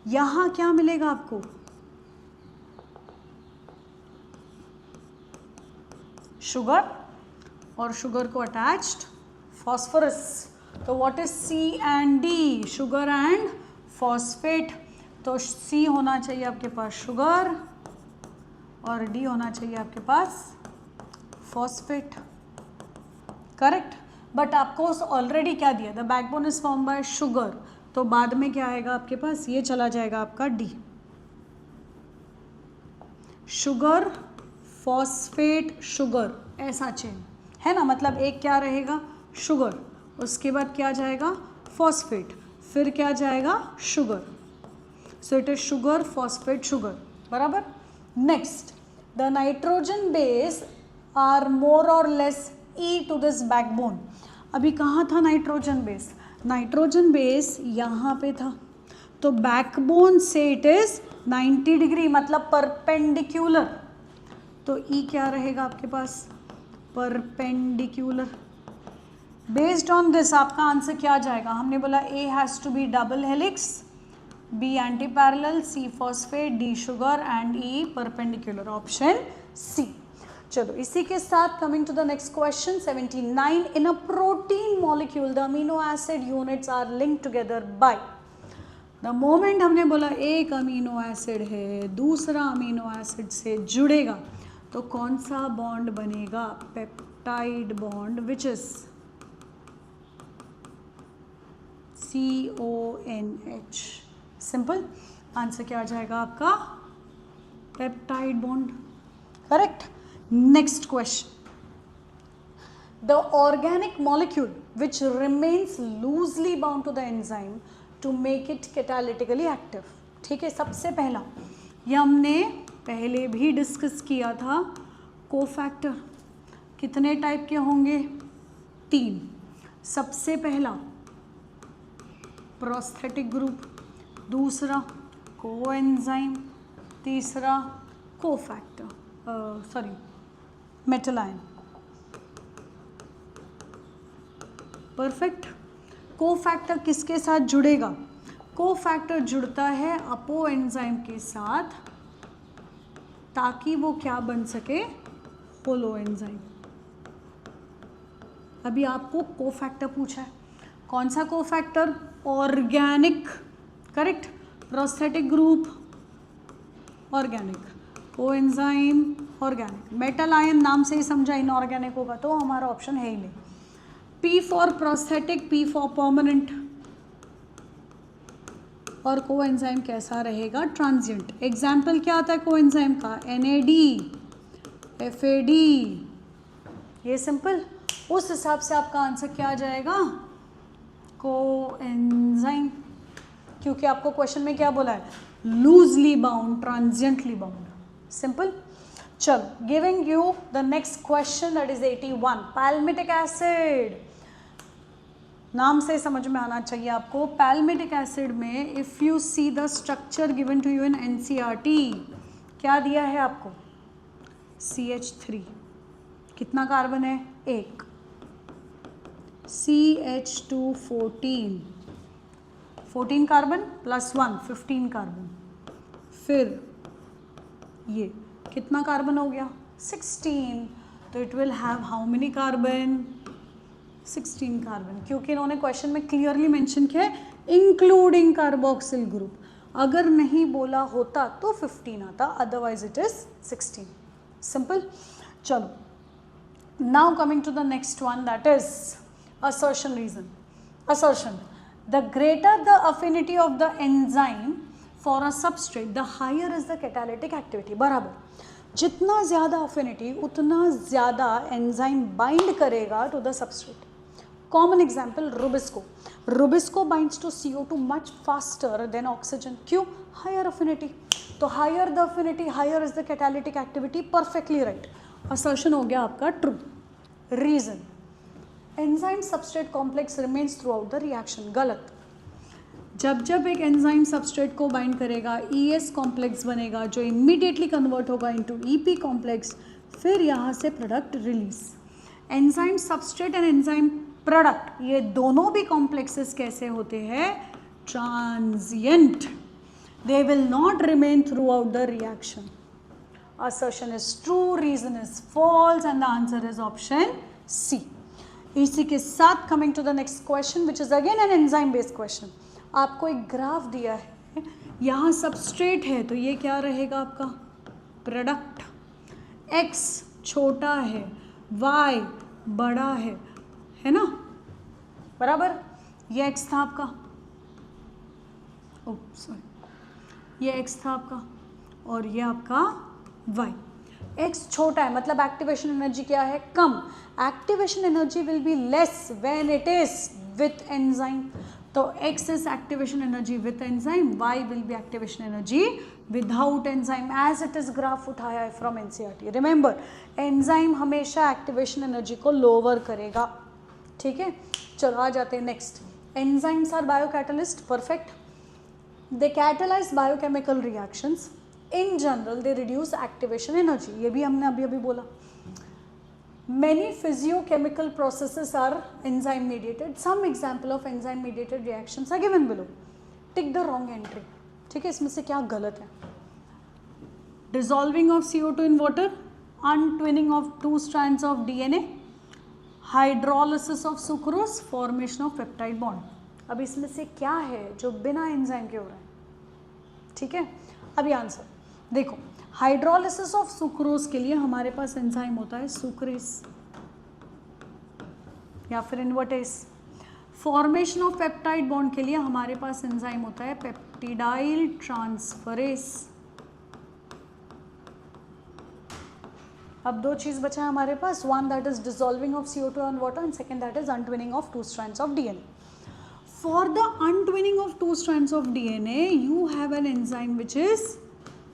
यहां क्या मिलेगा आपको? शुगर, और शुगर को अटैच्ड फॉस्फोरस। तो what is C and D? Sugar and phosphate. तो सी होना चाहिए आपके पास शुगर और डी होना चाहिए आपके पास फॉस्फेट, करेक्ट। बट आपको ऑलरेडी क्या दिया? The backbone is form by sugar, तो बाद में क्या आएगा आपके पास? ये चला जाएगा आपका डी, शुगर फॉस्फेट शुगर, ऐसा चेन है ना। मतलब एक क्या रहेगा? शुगर, उसके बाद क्या जाएगा? फॉस्फेट, फिर क्या जाएगा? Sugar. So it is sugar phosphate sugar, बराबर। Next, the nitrogen base are more or less E to this backbone. अभी कहाँ था नाइट्रोजन बेस? नाइट्रोजन बेस यहाँ पे था, तो बैकबोन से इट इज 90 डिग्री, मतलब परपेंडिकुलर। तो ई क्या रहेगा आपके पास? परपेंडिकुलर। बेस्ड ऑन दिस आपका आंसर क्या आ जाएगा? हमने बोला A has to be double helix, B anti parallel, C phosphate, D sugar and E perpendicular, option C. चलो इसी के साथ coming to the next question 79, in a protein molecule the amino acid units are linked together by. The moment हमने बोला एक amino acid है, दूसरा amino acid से जुड़ेगा, तो कौन सा बॉन्ड बनेगा? Peptide bond, which is CONH। Simple, answer क्या आ जाएगा आपका? Peptide bond, correct. Next question, the organic molecule which remains loosely bound to the enzyme to make it catalytically active. ठीक है, सबसे पहला ये हमने पहले भी डिस्कस किया था, कोफैक्टर कितने टाइप के होंगे? 3। सबसे पहला प्रोस्थेटिक ग्रुप, दूसरा कोएंजाइम, तीसरा cofactor, sorry metal ion. Perfect. Cofactor किसके साथ जुड़ेगा? कोफैक्टर जुड़ता है अपो एंजाइम के साथ, ताकि वो क्या बन सके? Holo enzyme. अभी आपको कोफैक्टर पूछा है, कौन सा cofactor? Organic, correct. Prosthetic group organic, coenzyme organic. Metal ion नाम से ही समझा इनऑर्गेनिक होगा, तो हमारा ऑप्शन है ही नहीं। P for prosthetic, P for permanent. और कोएंजाइम कैसा रहेगा? ट्रांजिएंट। एग्जाम्पल क्या आता है कोएंजाइम का? NAD, FAD। ये सिंपल। उस हिसाब से आपका आंसर क्या आ जाएगा? कोएंजाइम। क्योंकि आपको क्वेश्चन में क्या बोला है? Loosely bound, transiently bound. Simple. चलो, giving you the next question, that is 81। Palmitic acid, नाम से समझ में आना चाहिए आपको। पैल्मिटिक एसिड में if you see the structure given to you in NCERT, क्या दिया है आपको? CH3। कितना कार्बन है? 1। CH2 14 carbon plus 1 15 carbon. फिर ये कितना कार्बन हो गया? 16। तो it will have how many carbon? 16 carbon, क्योंकि इन्होंने क्वेश्चन में क्लियरली मेंशन किया है इंक्लूडिंग कार्बोक्सिल ग्रुप। अगर नहीं बोला होता तो 15 आता, अदरवाइज इट इज 16। सिंपल। चलो, now coming to the next one, that is assertion reason. Assertion: the greater the affinity of the enzyme for a substrate, the higher is the catalytic activity. बराबर, जितना ज़्यादा affinity उतना ज़्यादा enzyme bind करेगा to the substrate. Common example, Rubisco. Rubisco binds to CO2 much faster than oxygen. क्यों? Higher affinity. तो higher the affinity, higher is the catalytic activity. Perfectly right. Assertion हो गया आपका true. Reason: enzyme substrate complex remains throughout the reaction. गलत। जब जब एक enzyme substrate को बाइंड करेगा, ES कॉम्प्लेक्स बनेगा जो इमीडिएटली कन्वर्ट होगा इनटू EP कॉम्प्लेक्स, फिर यहाँ से product release. Enzyme substrate and enzyme product, ये दोनों भी कॉम्प्लेक्सेस कैसे होते हैं? Transient. They will not remain throughout the reaction. Assertion is true, reason is false, and the answer is option C। इसी के साथ coming to the next question, which is again an enzyme based question. आपको एक graph दिया है, यहाँ substrate है तो ये क्या रहेगा आपका? प्रोडक्ट। X छोटा है, Y बड़ा है ना? बराबर। ये X था आपका, सॉरी, ये X था आपका और ये आपका Y। X छोटा है मतलब एक्टिवेशन एनर्जी क्या है? कम। Activation energy will be less when it is with enzyme. तो X is activation energy with enzyme, Y will be activation energy without enzyme, as it is graph उठाया है from NCERT। Remember, enzyme हमेशा activation energy को lower करेगा। ठीक है, चलो आ जाते हैं next. Enzymes are biocatalyst. Perfect. They catalyse biochemical reactions. In general, they reduce activation energy. ये भी हमने अभी बोला। Many physiochemical processes are enzyme mediated. Some example of enzyme mediated reactions are given below. Tick the wrong entry. ठीक है, इसमें से क्या गलत है? Dissolving of CO2 in water, untwinning of 2 strands of DNA, hydrolysis of sucrose, formation of peptide bond. अब इसमें से क्या है जो बिना एंजाइम के हो रहा है? ठीक है, अभी आंसर देखो। हाइड्रोलिसिस ऑफ सुक्रोज के लिए हमारे पास एंजाइम होता है सुक्रेस या फिर invertase. Formation of peptide bond के लिए हमारे पास एंजाइम होता है पेप्टिडाइल ट्रांसफरेस। अब 2 चीज बचा है हमारे पास, one that is dissolving of CO2 on water and second that is untwining of 2 strands of DNA. For the untwinning of 2 strands of DNA, you have an enzyme which is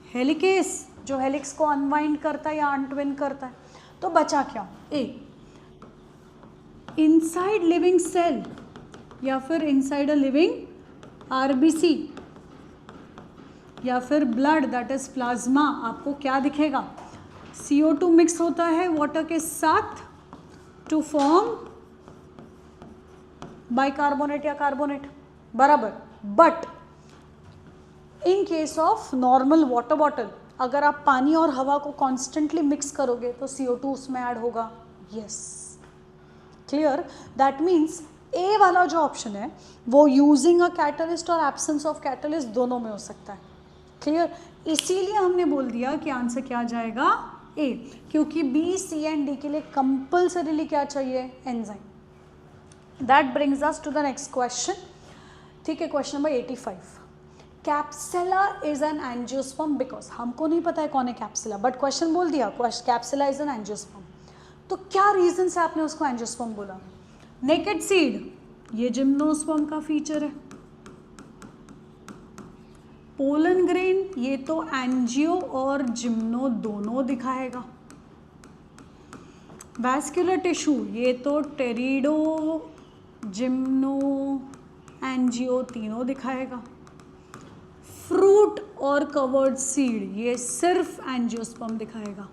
helicase, जो helix को unwind करता है या अनट्विन करता है। तो बचा क्या? ए, इनसाइड लिविंग सेल या फिर इनसाइड अ लिविंग RBC या फिर ब्लड दैट इज प्लाज्मा, आपको क्या दिखेगा? CO2 मिक्स होता है वाटर के साथ टू फॉर्म बाइकार्बोनेट या कार्बोनेट। बराबर। But in case of normal water bottle, अगर आप पानी और हवा को कॉन्स्टेंटली मिक्स करोगे तो CO2 उसमें ऐड होगा। Yes, clear. दैट मीन्स ए वाला जो ऑप्शन है वो यूजिंग अ कैटलिस्ट और एब्सेंस ऑफ कैटलिस्ट दोनों में हो सकता है। क्लियर। इसीलिए हमने बोल दिया कि आंसर क्या आ जाएगा? ए, क्योंकि बी, सी एंड डी के लिए कंपल्सरीली क्या चाहिए, enzyme. That brings us to the next question, ठीक है, question number 85। Capsella is an angiosperm because, हमको नहीं पता है कौन है कैप्सुला, बट क्वेश्चन बोल दिया कैप्सुला इज एन एंजियोस्पर्म, तो क्या रीजन से आपने उसको एंजियोस्पर्म बोला। नेकेड सीड, ये जिम्नोस्पर्म का फीचर है। पोलन ग्रेन, ये तो एंजियो और जिम्नो दोनों दिखाएगा। वैस्कुलर टिश्यू, ये तो टेरिडो, जिम्नो, एंजियो तीनों दिखाएगा। फ्रूट और कवर्ड सीड, ये सिर्फ एंजियोस्पर्म दिखाएगा।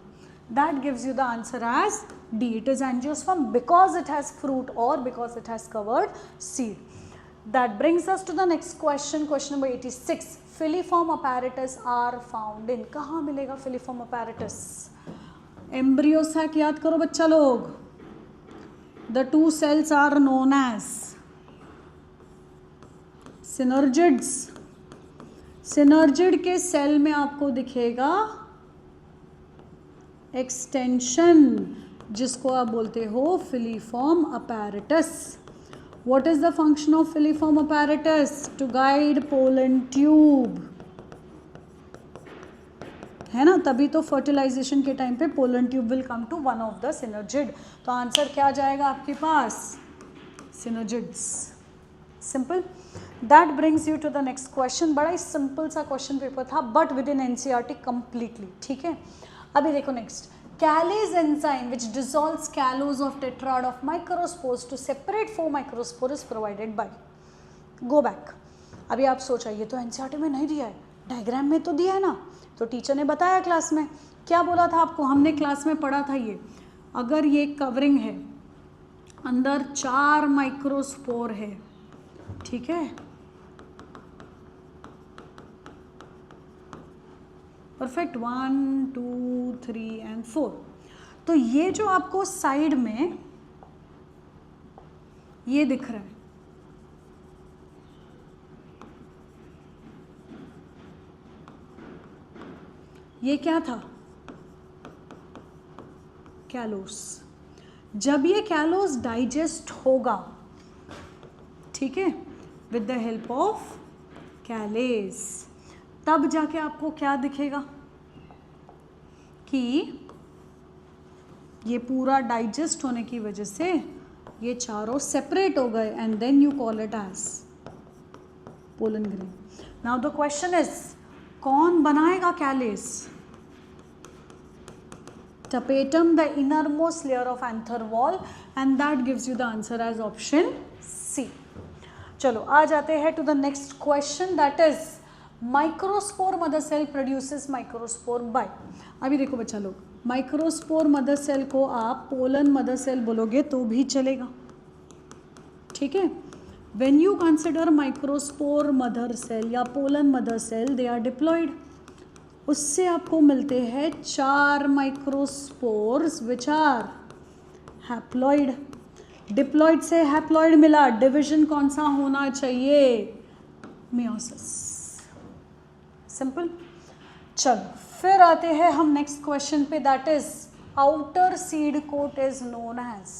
That gives you the answer as D. It is angiosperm because it has fruit or because it has covered seed. That brings us to the next question, question number 86. Filiform apparatus are found in, कहाँ मिलेगा filiform apparatus? Embryo sac याद करो बच्चा लोग। The two cells are known as synergids. synergid के cell में आपको दिखेगा एक्सटेंशन, जिसको आप बोलते हो filiform apparatus. What is the function of filiform apparatus? To guide pollen tube, है ना, तभी तो फर्टिलाइजेशन के टाइम पे pollen tube will come to one of the synergid. तो आंसर क्या जाएगा आपके पास? Synergids. Simple. That brings you to the next question. बड़ा ही सिंपल सा क्वेश्चन पेपर था but within NCERT completely, ठीक है। अभी देखो next, callase enzyme which dissolves callose of tetrad of microspores to separate 4 microspore is provided by. Go back. अभी आप सोचा ये तो एनसीईआरटी में नहीं दिया है, डायग्राम में तो दिया है ना, तो टीचर ने बताया क्लास में, क्या बोला था आपको, हमने क्लास में पढ़ा था ये, अगर ये कवरिंग है, अंदर 4 माइक्रोस्पोर है, ठीक है, परफेक्ट, 1 2 3 एंड 4। तो ये जो आपको साइड में ये दिख रहा है, ये क्या था? कैलोस। जब ये कैलोस डाइजेस्ट होगा, ठीक है, विद द हेल्प ऑफ कैलेस, तब जाके आपको क्या दिखेगा कि ये पूरा डाइजेस्ट होने की वजह से ये चारों सेपरेट हो गए and then you call it as pollen grain. Now the question is, कौन बनाएगा कैलेस? tapetum, the innermost layer of anther wall, and that gives you the answer as option C. चलो आ जाते हैं to the next question, that is microspore mother cell produces microspore by. अभी देखो बच्चा लोग, माइक्रोस्पोर मदर सेल को आप पोलन मदर सेल बोलोगे तो भी चलेगा, ठीक है। When you consider microspore mother cell या pollen mother cell, they are diploid, उससे आपको मिलते हैं 4 microspores which are haploid. Diploid से हैप्लॉइड मिला, डिवीजन कौन सा होना चाहिए? मियोसिस। सिंपल। चलो फिर आते हैं हम नेक्स्ट क्वेश्चन पे, that is outer seed coat is known as.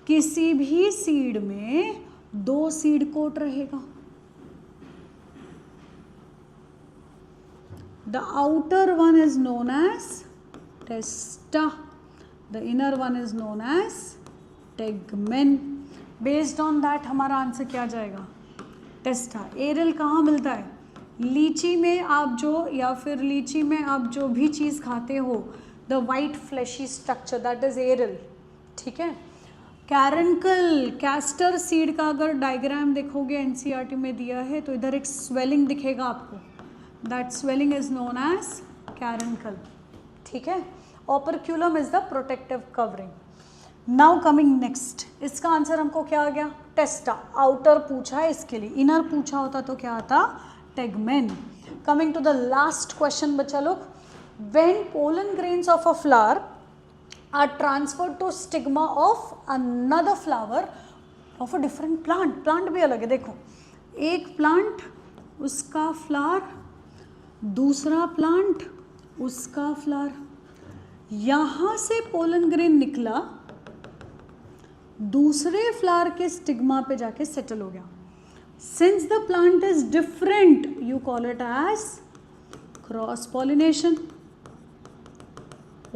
किसी भी सीड में 2 सीड कोट रहेगा। The outer one is known as testa, the inner one is known as tegmen. Based on that हमारा आंसर क्या जाएगा? टेस्टा। एरल कहाँ मिलता है? लीची में आप जो, या फिर लीची में आप जो भी चीज़ खाते हो, the white fleshy structure, that is aril, ठीक है। कैरंकल, कैस्टर सीड का अगर डायग्राम देखोगे एनसीईआरटी में दिया है, तो इधर एक स्वेलिंग दिखेगा आपको, that swelling is known as caruncle, ठीक है। Operculum is the protective covering. Now coming next, इसका आंसर हमको क्या आ गया? टेस्टा। आउटर पूछा है, इसके लिए इनर पूछा होता तो क्या आता? Tegmen. Coming to the last question बच्चा लोग, when pollen grains of a flower are transferred to stigma of another flower of a different plant, plant भी अलग है, देखो, एक प्लांट उसका फ्लावर, दूसरा प्लांट उसका फ्लावर, यहां से पोलन ग्रेन निकला, दूसरे फ्लावर के स्टिग्मा पे जाके सेटल हो गया. Since the plant is different, you call it as cross pollination.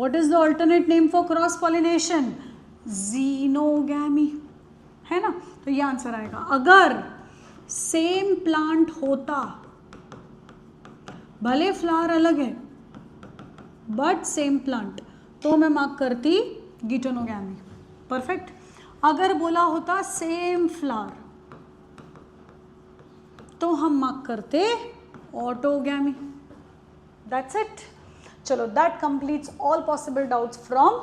What is the alternate name for cross pollination? Xenogamy, है ना. तो ये आंसर आएगा. अगर सेम प्लांट होता, भले फ्लावर अलग है बट सेम प्लांट, तो मैं मार्क करती गिटोनोगैमी. परफेक्ट. अगर बोला होता सेम फ्लावर, तो हम मार्क करते ऑटोगैमी. That's it. चलो, that completes all possible doubts from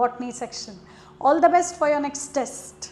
botany section. All the best for your next test.